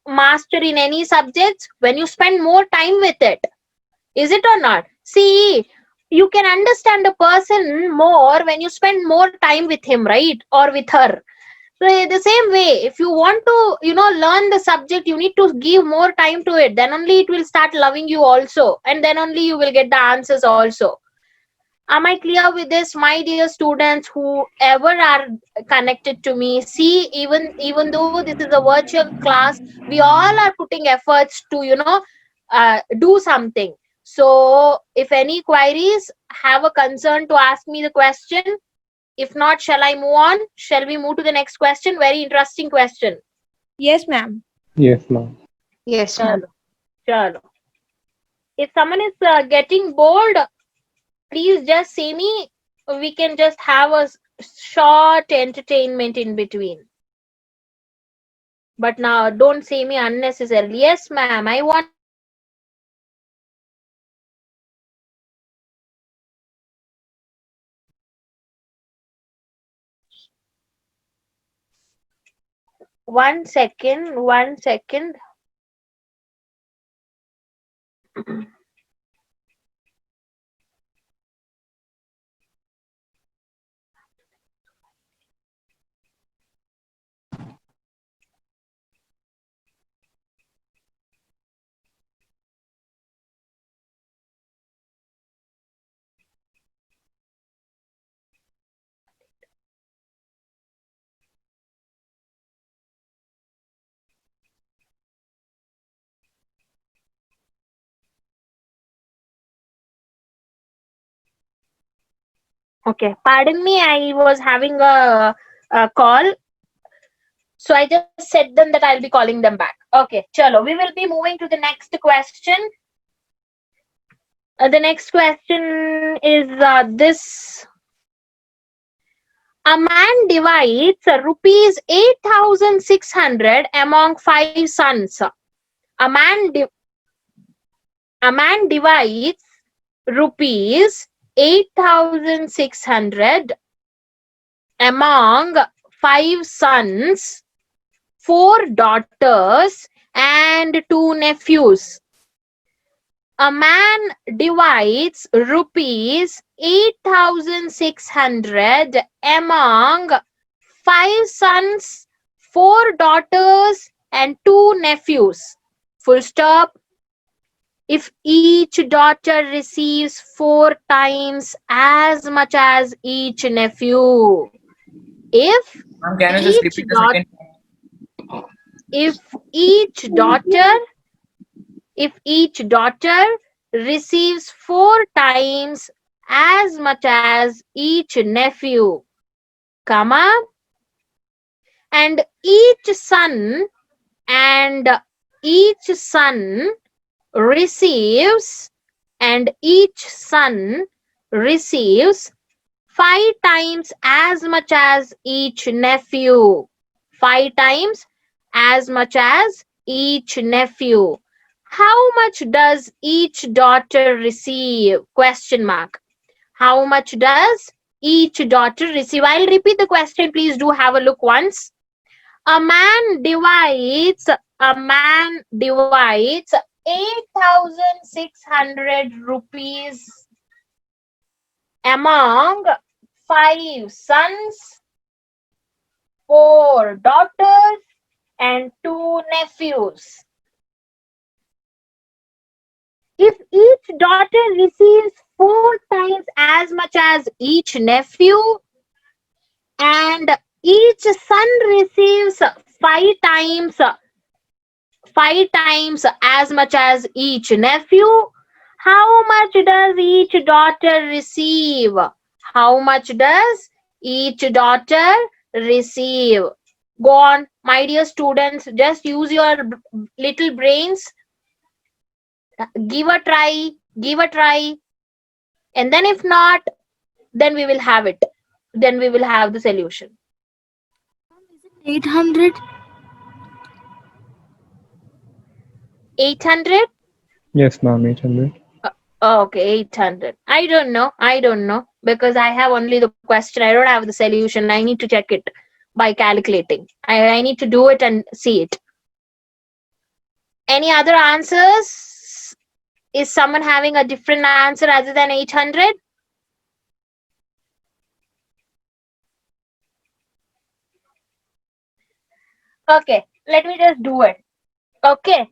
master in any subjects? When you spend more time with it. Is it or not? See, you can understand a person more when you spend more time with him, right? Or with her. So the same way, if you want to, learn the subject, you need to give more time to it. Then only it will start loving you also. And then only you will get the answers also. Am I clear with this, my dear students, whoever are connected to me? See, even though this is a virtual class, we all are putting efforts to, do something. So if any queries, have a concern to ask me the question. If not, shall I move on? Shall we move to the next question? Very interesting question. Yes, ma'am. Yes, ma'am. Yes, ma'am. Chalo. If someone is getting bored, please just say me. We can just have a short entertainment in between. But now, don't say me unnecessarily. Yes, ma'am, I want. One second, 1 second. Okay, pardon me, I was having a call. So I just said them that I'll be calling them back. Okay, chalo. We will be moving to the next question. The next question is this. A man divides rupees 8,600 among 5 sons. A man divides rupees 8,600 among 5 sons, 4 daughters, and 2 nephews. A man divides rupees 8,600 among 5 sons, 4 daughters, and 2 nephews. Full stop. If each daughter receives 4 times as much as each nephew. If Ma'am, can you just each repeat the daughter, if each daughter receives 4 times as much as each nephew, comma, and each son receives 5 times as much as each nephew. 5 times as much as each nephew. How much does each daughter receive? Question mark. How much does each daughter receive? I'll repeat the question. Please do have a look once. A man divides 8,600 rupees among 5 sons, 4 daughters, and 2 nephews. If each daughter receives 4 times as much as each nephew, and each son receives 5 times as much as each nephew, how much does each daughter receive? How much does each daughter receive? Go on, my dear students, just use your little brains. Give a try. And then if not, then we will have it. Then we will have the solution. 800. 800? Yes, ma'am, 800. Okay, 800. I don't know because I have only the question. I don't have the solution. I need to check it by calculating. I need to do it and see it. Any other answers? Is someone having a different answer other than 800? Okay, let me just do it. Okay.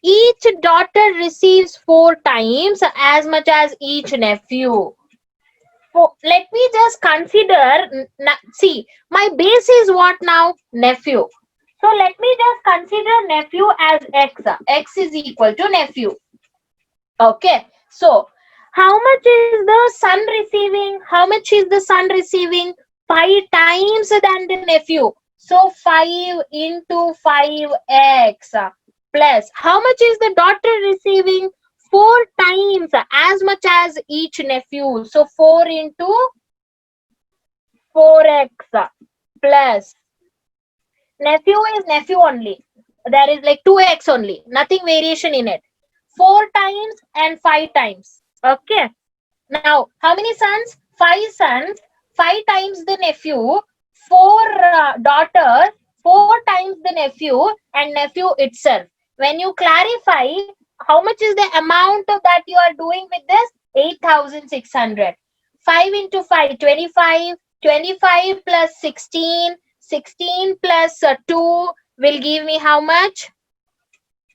Each daughter receives 4 times as much as each nephew. Let me just consider, see, my base is what now? Nephew. So let me just consider nephew as x. X is equal to nephew. Okay. So how much is the son receiving? 5 times than the nephew. So 5 into 5x. Plus, how much is the daughter receiving? 4 times as much as each nephew. So 4 into 4x plus nephew is nephew only. There is like 2x only. Nothing variation in it. 4 times and 5 times. Okay. Now, how many sons? 5 sons. 5 times the nephew. 4 daughters. 4 times the nephew and nephew itself. When you clarify, how much is the amount that you are doing with this? 8,600. 5 into 5, 25. 25 plus 16. 16 plus 2 will give me how much?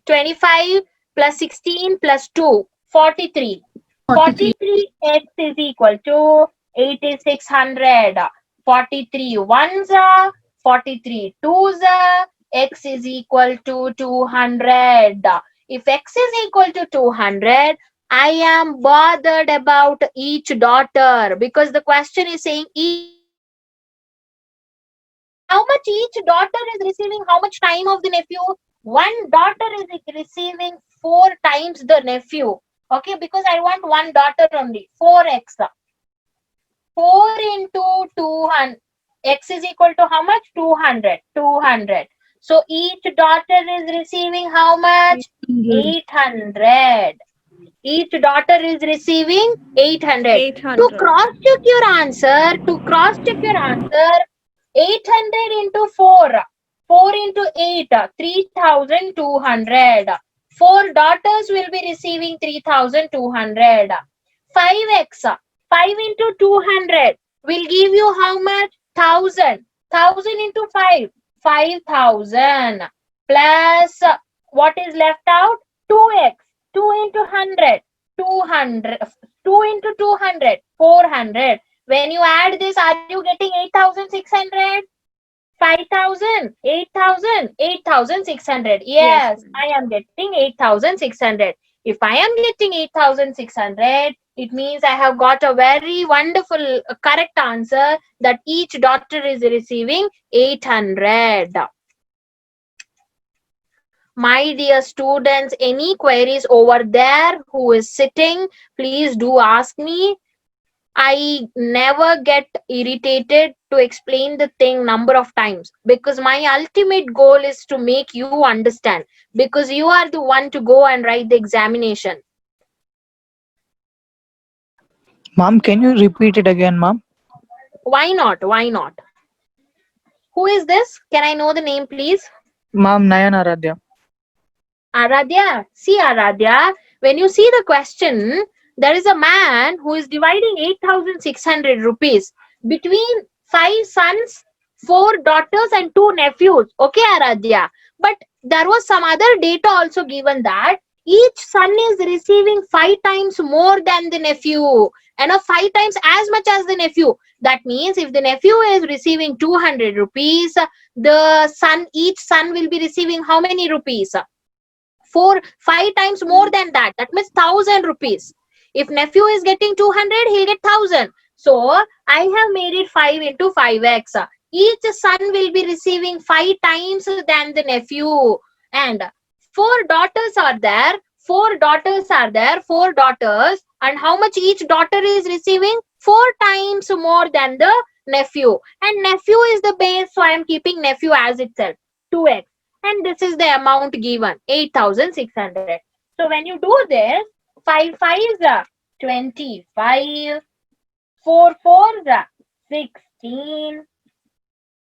25 plus 16 plus 2. 43. 43x is equal to 8,600. 43 ones are, 43 twos are, x is equal to 200. If x is equal to 200, I am bothered about each daughter because the question is saying each how much each daughter is receiving, how much time of the nephew? One daughter is receiving 4 times the nephew. Okay, because I want one daughter only. 4x. 4 into 200. X is equal to how much? 200. 200. So each daughter is receiving how much? 800. Each daughter is receiving 800. 800. To cross check your answer, 800 into 4. 4 into 8, 3200. 4 daughters will be receiving 3200. 5x, 5 into 200 will give you how much? 1000. 1000 into 5, 5000. Plus, what is left out? 2x, 2 into 100, 200. 2 into 200, 400. When you add this, are you getting 8600? 5000, 8000, 8600. Yes, I am getting 8600. If I am getting 8600, it means I have got a very wonderful correct answer that each daughter is receiving 800. My dear students, any queries over there who is sitting, please do ask me. I never get irritated to explain the thing number of times, because my ultimate goal is to make you understand, because you are the one to go and write the examination. Mom, can you repeat it again, mom? Why not? Why not? Who is this? Can I know the name, please? Mom, Nayan Aradhya. Aradhya. See, Aradhya, when you see the question, there is a man who is dividing 8,600 rupees between 5 sons, 4 daughters, and 2 nephews. Okay, Aradhya. But there was some other data also given that each son is receiving 5 times more than the nephew, and 5 times as much as the nephew. That means if the nephew is receiving 200 rupees, the son, each son will be receiving how many rupees? 5 times more than that. That means 1000 rupees. If nephew is getting 200, he'll get 1000. So I have made it 5 into 5x. Each son will be receiving 5 times than the nephew. And 4 daughters are there. 4 daughters are there. 4 daughters. And how much each daughter is receiving? 4 times more than the nephew. And nephew is the base, so I am keeping nephew as itself. 2x. And this is the amount given, 8,600. So when you do this, 5 5s are 25, 4 4s are 16,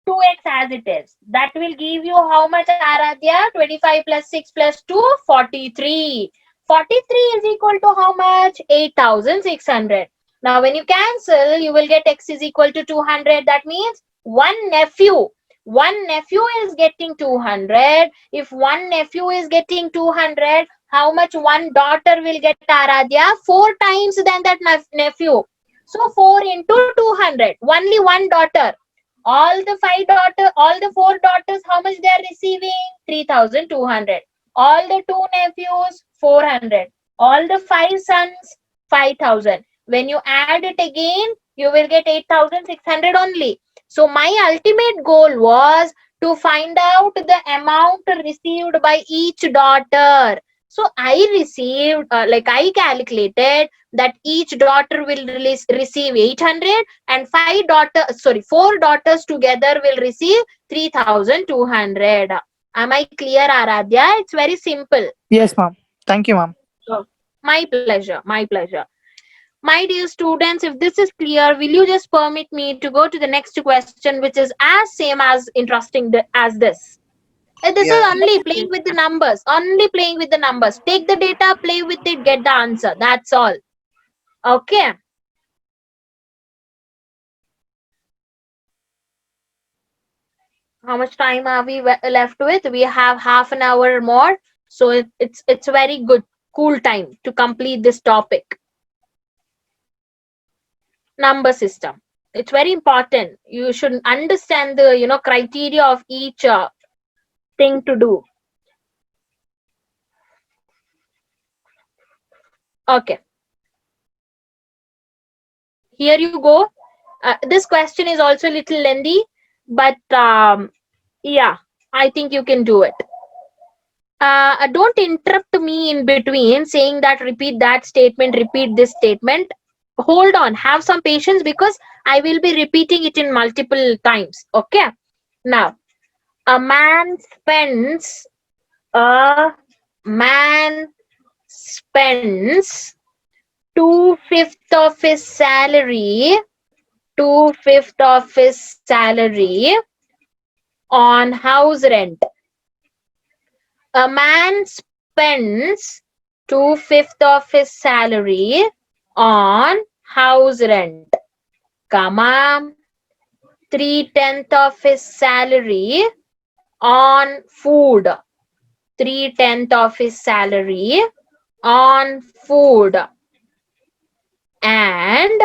2x as it is. That will give you how much, Aradhya? 25 plus 6 plus 2, 43. 43 is equal to how much? 8,600. Now when you cancel, you will get x is equal to 200. That means one nephew is getting 200. If one nephew is getting 200, how much one daughter will get, Aradhya? 4 times than that nephew. So 4 into 200. Only one daughter. All the 4 daughters, how much they are receiving? 3,200. All the 2 nephews, 400. All the 5 sons, 5,000. When you add it again, you will get 8,600 only. So my ultimate goal was to find out the amount received by each daughter. So I received, I calculated that each daughter will receive 800, and 4 daughters together will receive 3,200. Am I clear, Aradhya? It's very simple. Yes, mom. Thank you, mom. My pleasure. My pleasure. My dear students, if this is clear, will you just permit me to go to the next question, which is as same as interesting as this? This is only playing with the numbers. Only playing with the numbers. Take the data, play with it, get the answer. That's all. Okay. How much time are we left with? We have half an hour more. So it's very good, cool time to complete this topic. Number system. It's very important. You should understand the criteria of each thing to do. Okay. Here you go. This question is also a little lengthy. but yeah, I think you can do it. Don't interrupt me in between saying that repeat that statement, repeat this statement. Hold on, have some patience because I will be repeating it in multiple times. Okay. Now, a man spends a man spends 2/5 of his salary, 2/5 of his salary on house rent. A man spends 2/5 of his salary on house rent, comma, 3/10 of his salary on food, 3/10 of his salary on food, and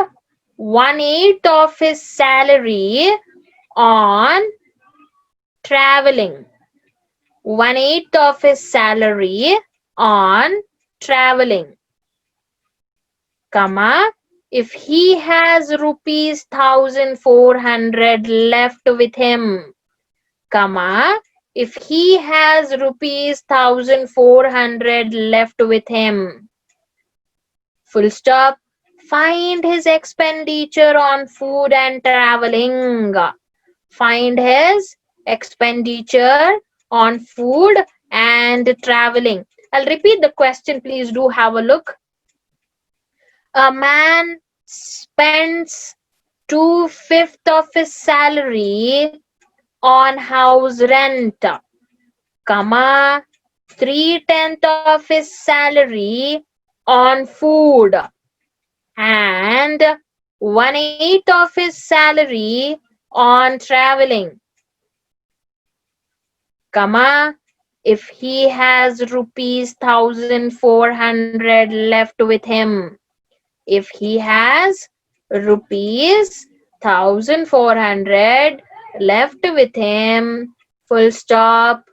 1/8 of his salary on traveling, 1/8 of his salary on traveling, comma, if he has rupees 1,400 left with him, comma, if he has rupees 1,400 left with him, full stop, find his expenditure on food and traveling. Find his expenditure on food and traveling. I'll repeat the question, please do have a look. A man spends 2/5 of his salary on house rent, comma, 3/10 of his salary on food, and 1/8 of his salary on traveling, comma, if he has rupees 1,400 left with him, if he has rupees 1,400 left with him, full stop,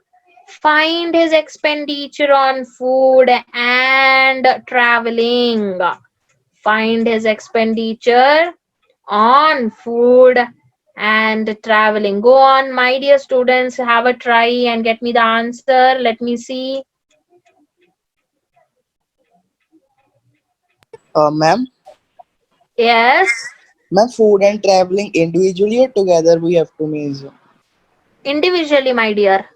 find his expenditure on food and traveling. Find his expenditure on food and traveling. Go on, my dear students, have a try and get me the answer. Let me see. Ma'am, Yes, ma'am, food and traveling individually or together we have to means. individually, my dear.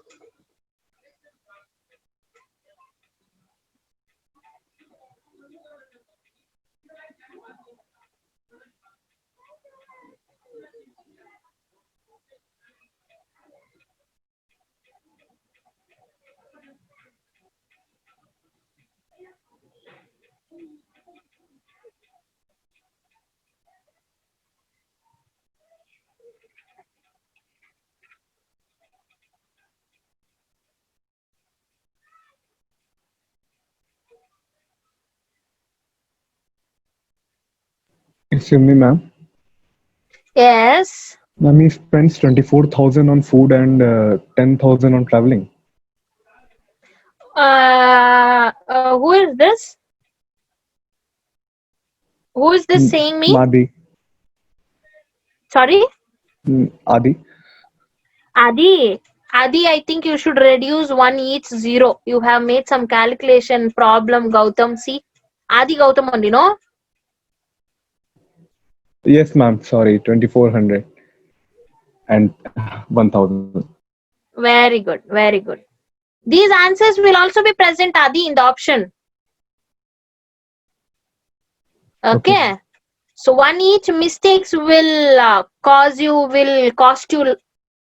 Excuse me, ma'am. Yes. Ma'am, he spends 24,000 on food and 10,000 on traveling. Who is this? Who is this saying me? Adi. Sorry? Adi. Adi. Adi, I think you should reduce one each 0. You have made some calculation problem, Gautam. See? Adi Gautam only, no? Yes, ma'am. Sorry, 2,400 and 1,000. Very good. Very good. These answers will also be present, Adi, in the option. Okay. So one each mistakes will cost you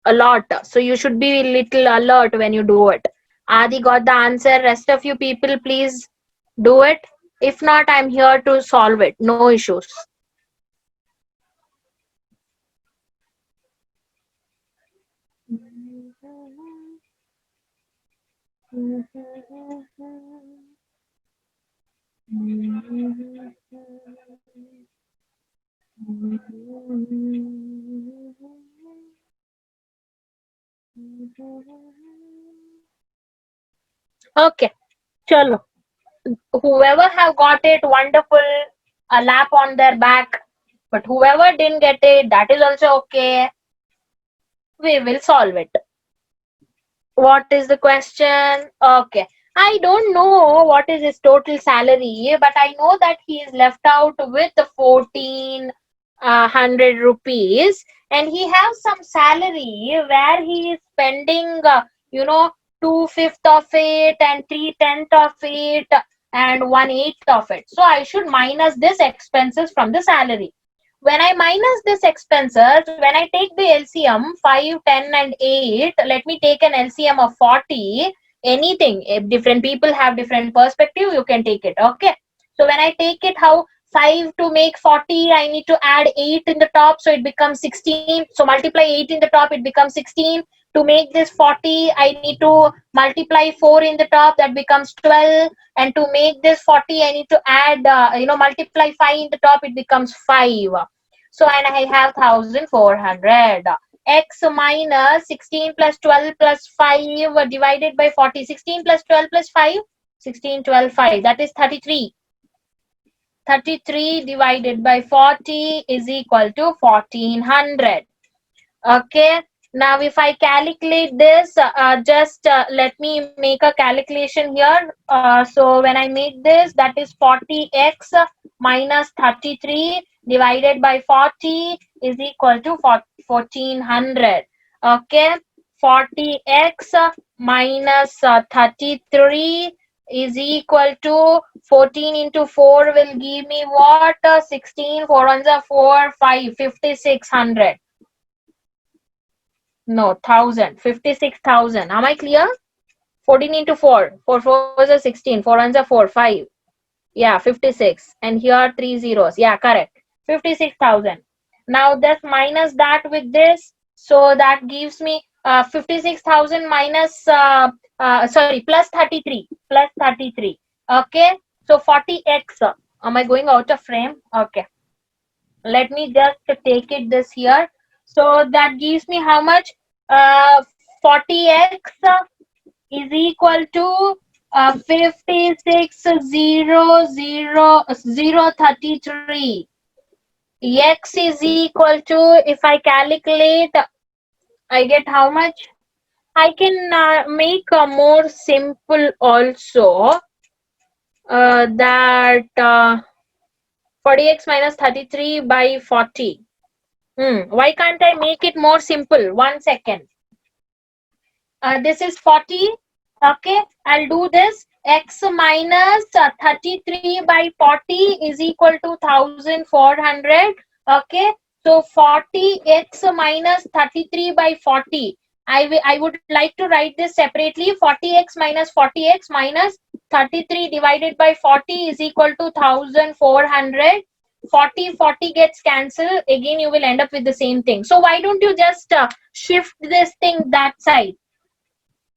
a lot. So you should be little alert when you do it. Adi got the answer. Rest of you people, please do it. If not, I'm here to solve it. No issues. Okay, chalo. Whoever have got it, wonderful. A lap on their back. But whoever didn't get it, that is also okay. we will solve it. What is the question? Okay. I don't know what is his total salary, but I know that he is left out with 1400 rupees, and he has some salary where he is spending, 2/5 of it and 3/10 of it and 1/8 of it. So I should minus this expenses from the salary. When I minus this expenses, when I take the LCM 5, 10 and 8, let me take an LCM of 40, anything. If different people have different perspective, you can take it. Okay. So when I take it, how 5 to make 40, I need to add 8 in the top, so it becomes 16. So multiply 8 in the top, it becomes 16. To make this 40, I need to multiply 4 in the top, that becomes 12. And to make this 40, I need to add, multiply 5 in the top, it becomes 5. So, and I have 1400. X minus 16 plus 12 plus 5 divided by 40. 16 plus 12 plus 5? 16, 12, 5. That is 33. 33 divided by 40 is equal to 1400. Okay. Now, if I calculate this, let me make a calculation here. So, when I make this, that is 40x minus 33 divided by 40 is equal to 1400. Okay. 40x minus 33 is equal to 14 into 4 will give me what? 16, 4 ones are 4, 5, 5600. No, 1000, 56,000. Am I clear? 14 into 4, 4 4s are 16, 4 ones are 4, 5. Yeah, 56. And here are 3 zeros. Yeah, correct. 56,000. Now just minus that with this. So that gives me 56,000 minus, plus 33. Plus 33. Okay. So 40x. Am I going out of frame? Okay. Let me just take it this here. So that gives me how much? 40x is equal to 56,000,033. X is equal to, if I calculate, I get how much? I can make a more simple also. That 40x minus 33 by 40. Why can't I make it more simple? 1 second. This is 40. Okay, I'll do this. X minus 33 by 40 is equal to 1400. Okay, so 40x minus 33 by 40. I would like to write this separately. 40x minus 33 divided by 40 is equal to 1400. 40 gets cancelled. Again, you will end up with the same thing. So why don't you just shift this thing that side?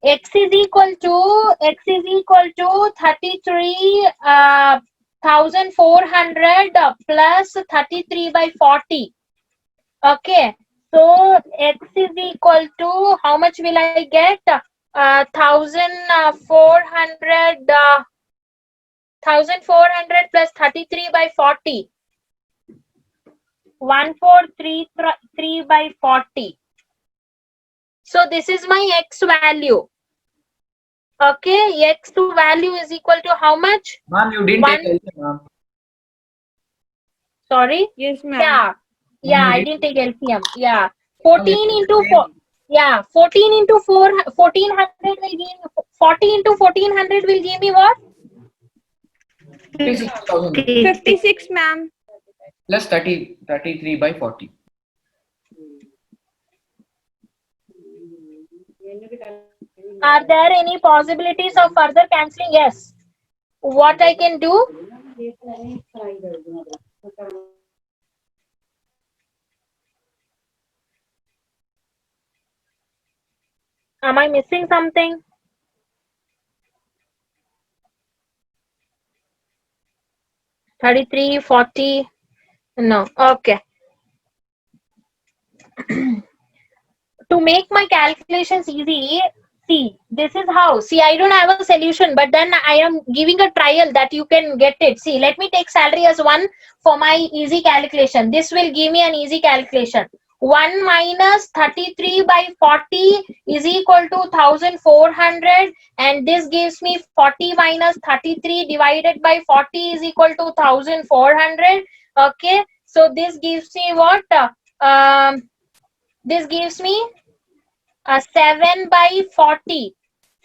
X is equal to 33,400 plus 33 by 40. Okay. So X is equal to, how much will I get? 1400 plus 33 by 40. 1433 by 40. So this is my X value. Okay, X value is equal to how much? Ma'am, you didn't take LCM, ma'am. Sorry? Yes, ma'am. Yeah, I didn't take LCM. Yeah. 14 into 4. Yeah, 14 into 4, 1400 will give me, 40 into 1400 will give me what? 56,000. 56, ma'am. Plus 33 by 40. Are there any possibilities of further cancelling? Yes. What I can do? Am I missing something? $33, $40. No. Okay. To make my calculations easy, see, this is how. See, I don't have a solution, but then I am giving a trial that you can get it. See, let me take salary as 1 for my easy calculation. This will give me an easy calculation. 1 minus 33 by 40 is equal to 1400, and this gives me 40 minus 33 divided by 40 is equal to 1400. Okay, so this gives me what? This gives me 7 by 40.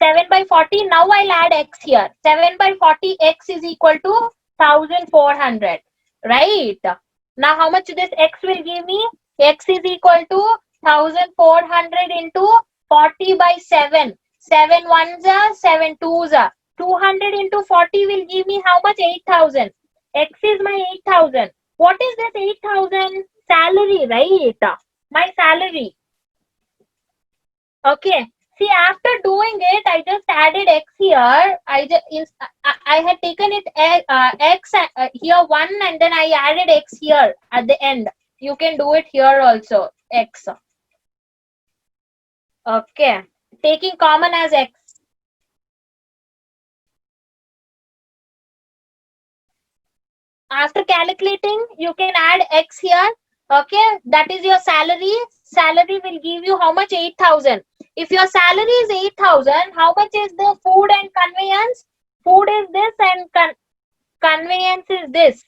7 by 40. Now I'll add x here. 7 by 40 x is equal to 1400. Right? Now how much this x will give me? X is equal to 1400 into 40 by 7. 7 ones are 7 twos are. 200 into 40 will give me how much? 8000. X is my 8000. What is this 8000? Salary, right? My salary. Okay. See, after doing it, I just added x here. I had taken it x here 1, and then I added x here at the end. You can do it here also, x. Okay. Taking common as x. After calculating, you can add x here. Okay. That is your salary. Salary will give you how much? 8000. If your salary is 8000, how much is the food and conveyance? Food is this and conveyance is this.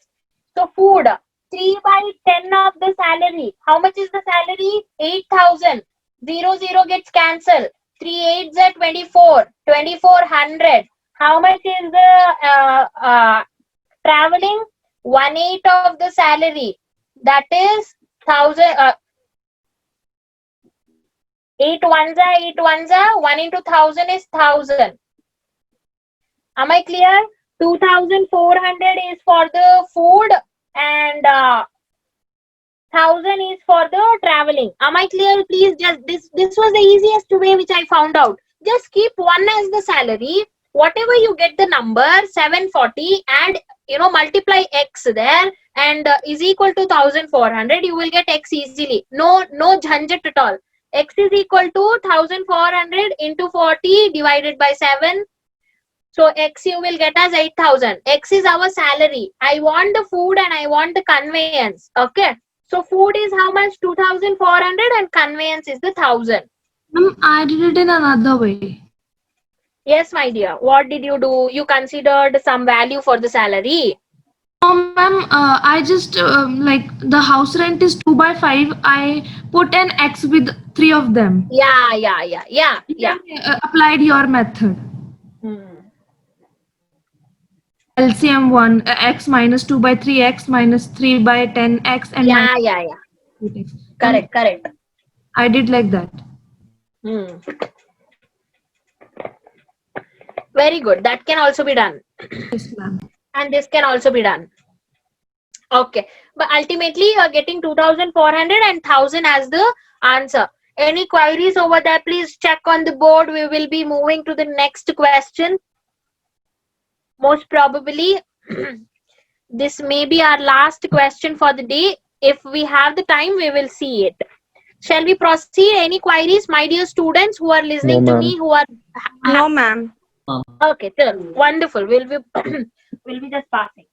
So food, 3 by 10 of the salary. How much is the salary? 8000. 0, 0 gets cancelled. 3 8s are 24. 2400. How much is the traveling? 1/8 of the salary. That is 1000. 8 ones are 8 ones are 1 into 1000 is 1000. Am I clear? 2400 is for the food and 1000 is for the traveling. Am I clear? Please, just this was the easiest way which I found out. Just keep 1 as the salary. Whatever you get the number 740 and multiply x there and is equal to 1400. You will get x easily. No jhanjat at all. X is equal to 1400 into 40 divided by 7. So X you will get as 8000. X is our salary. I want the food and I want the conveyance. Okay. So food is how much? 2400 and conveyance is the 1000. I did it in another way. Yes, my dear. What did you do? You considered some value for the salary. No, ma'am, I just like the house rent is 2 by 5. I put an x with 3 of them. Yeah. Applied your method. LCM 1, x minus 2 by 3, x minus 3 by 10, x and yeah. Correct. I did like that. Very good. That can also be done. Yes, ma'am. And this can also be done. Okay. But ultimately, you are getting 2400 and 1000 as the answer. Any queries over there? Please check on the board. We will be moving to the next question. Most probably, this may be our last question for the day. If we have the time, we will see it. Shall we proceed? Any queries, my dear students who are listening to me, who are... No, ma'am. Okay, sure. Wonderful. We'll be just passing.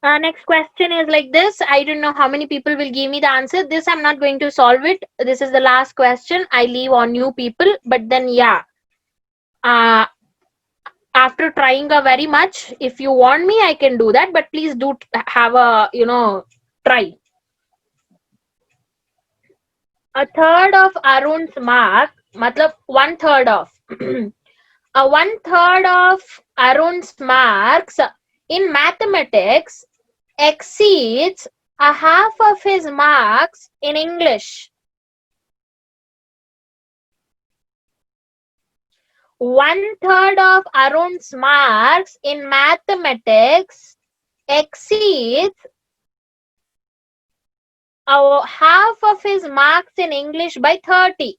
Next question is like this. I don't know how many people will give me the answer. This I'm not going to solve it. This is the last question. I leave on you people. But then, yeah. After trying very much, if you want me, I can do that. But please do have a, try. A third of Arun's mark, matlab 1/3 of. 1/3 of Arun's marks in mathematics exceeds a half of his marks in English. 1/3 of Arun's marks in mathematics exceeds half of his marks in English by 30.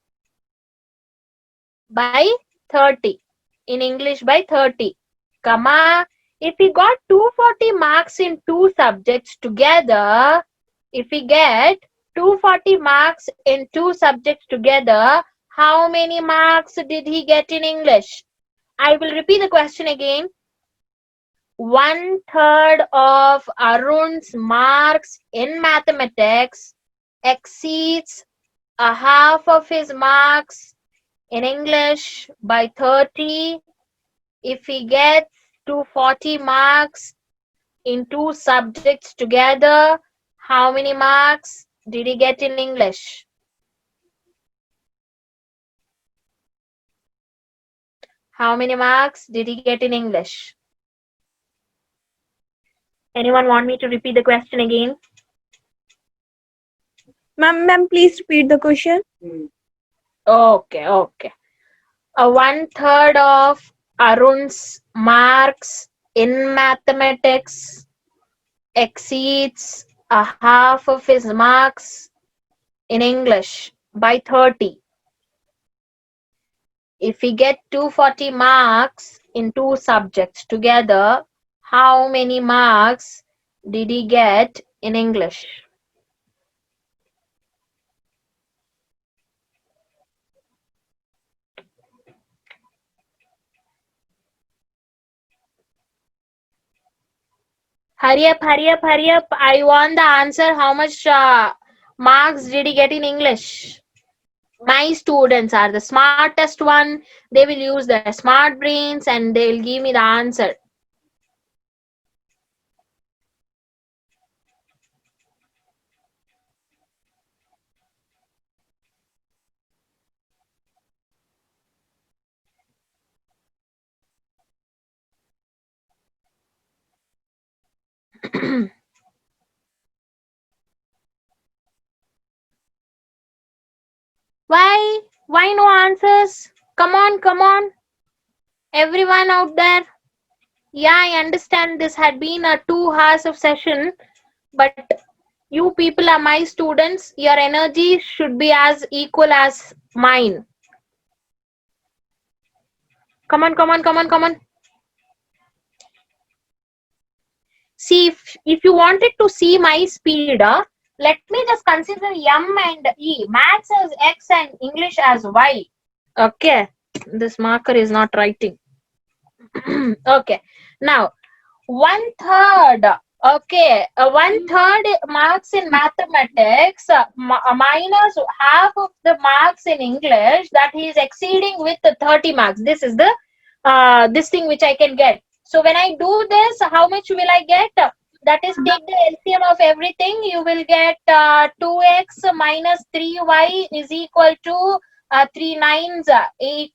By 30. In English by 30. Comma. If he got 240 marks in 2 subjects together, if he get 240 marks in 2 subjects together, how many marks did he get in English? I will repeat the question again. 1/3 of Arun's marks in mathematics exceeds a half of his marks in English by 30. If he gets 240 marks in two subjects together, how many marks did he get in English? How many marks did he get in English? Anyone want me to repeat the question again? Ma'am, please repeat the question. Okay. 1/3 of Arun's marks in mathematics exceeds a half of his marks in English by 30. If we get 240 marks in two subjects together, how many marks did he get in English? Hurry up. I want the answer. How much marks did he get in English? My students are the smartest one. They will use their smart brains and they will give me the answer. Why? Why no answers? Come on. Everyone out there. Yeah, I understand this had been a 2 hours of session, but you people are my students. Your energy should be as equal as mine. Come on. See, if you wanted to see my speed, let me just consider M and E. Maths as X and English as Y. Okay, this marker is not writing. Okay, now 1/3. Okay, 1/3 marks in mathematics minus half of the marks in English, that he is exceeding with the 30 marks. This is the this thing which I can get. So when I do this, how much will I get? That is, take the LCM of everything. You will get 2x minus 3y is equal to 3 9s 8.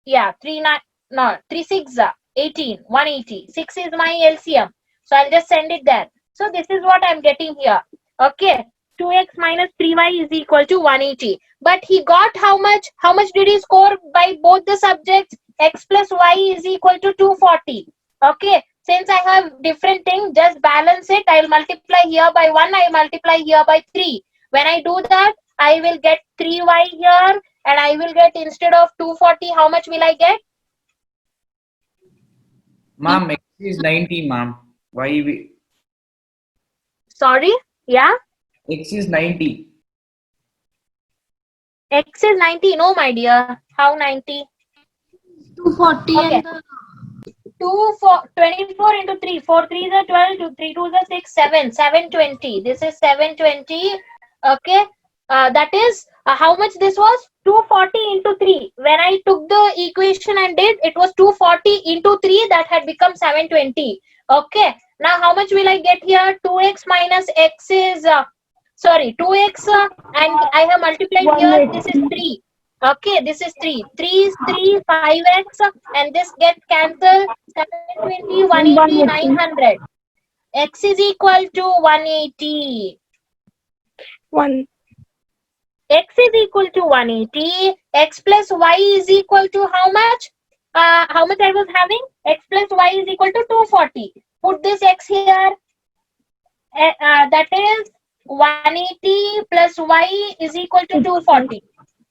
Yeah, 3 9. No, 3 6 18. 180. 6 is my LCM. So I'll just send it there. So this is what I'm getting here. Okay. 2x minus 3y is equal to 180. But he got how much? How much did he score by both the subjects? X plus y is equal to 240. Okay. Since I have different thing, just balance it. I'll multiply here by 1. I multiply here by 3. When I do that, I will get 3y here. And I will get, instead of 240, how much will I get? Ma'am, X is 90, ma'am. Why we? Sorry? Yeah? X is 90. X is 90. No, my dear. How 90? 240 Okay. and the 24 into 3. 4 3s are 12. 2 3 2s are 6. 7. 720. This is 720. Okay. That is how much this was? 240 into 3. When I took the equation and did, it was 240 into 3. That had become 720. Okay. Now how much will I get here? 2x minus x is 2x and I have multiplied here. This is 3. Okay, this is 3. 3 is 3, 5x, and this get cancelled. 720, 180, 900. X is equal to 180. 1. X is equal to 180. X plus y is equal to how much? How much I was having? X plus y is equal to 240. Put this x here. That is 180 plus y is equal to 240.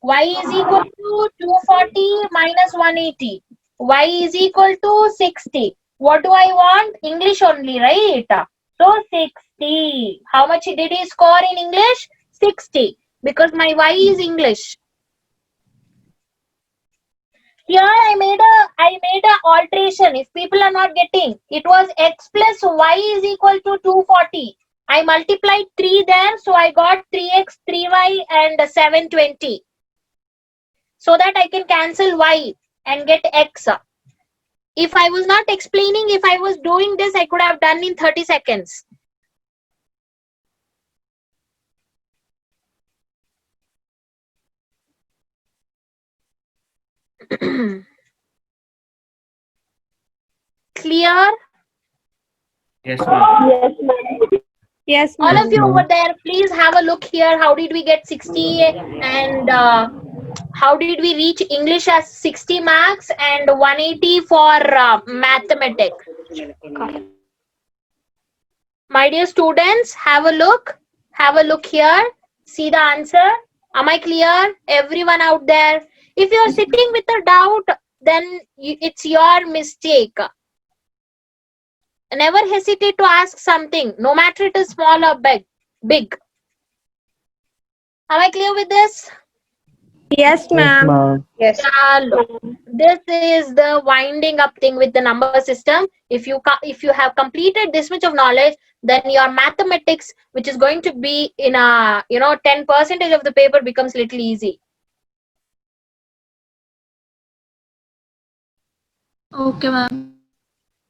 Y is equal to 240 minus 180. Y is equal to 60. What do I want? English only, right? So 60. How much did he score in English? 60. Because my Y is English. Here I made a alteration. attention. If people are not getting, it was x plus y is equal to 240. I multiplied 3 there, so I got 3x, 3y and 720. So that I can cancel y and get x. If I was not explaining, if I was doing this, I could have done in 30 seconds. Clear? Yes, ma'am. Yes, ma'am. Yes, All ma'am. of you over there, please have a look here. How did we get 60 and how did we reach English as 60 marks and 180 for mathematics? My dear students, have a look. Have a look here. See the answer. Am I clear? Everyone out there. If you are sitting with a doubt, then it's your mistake. Never hesitate to ask something, no matter it is small or big. Am I clear with this? Yes, ma'am. Yes. Chalo. This is the winding up thing with the number system. If you have completed this much of knowledge, then your mathematics, which is going to be in a 10% of the paper, becomes little easy. Okay, ma'am.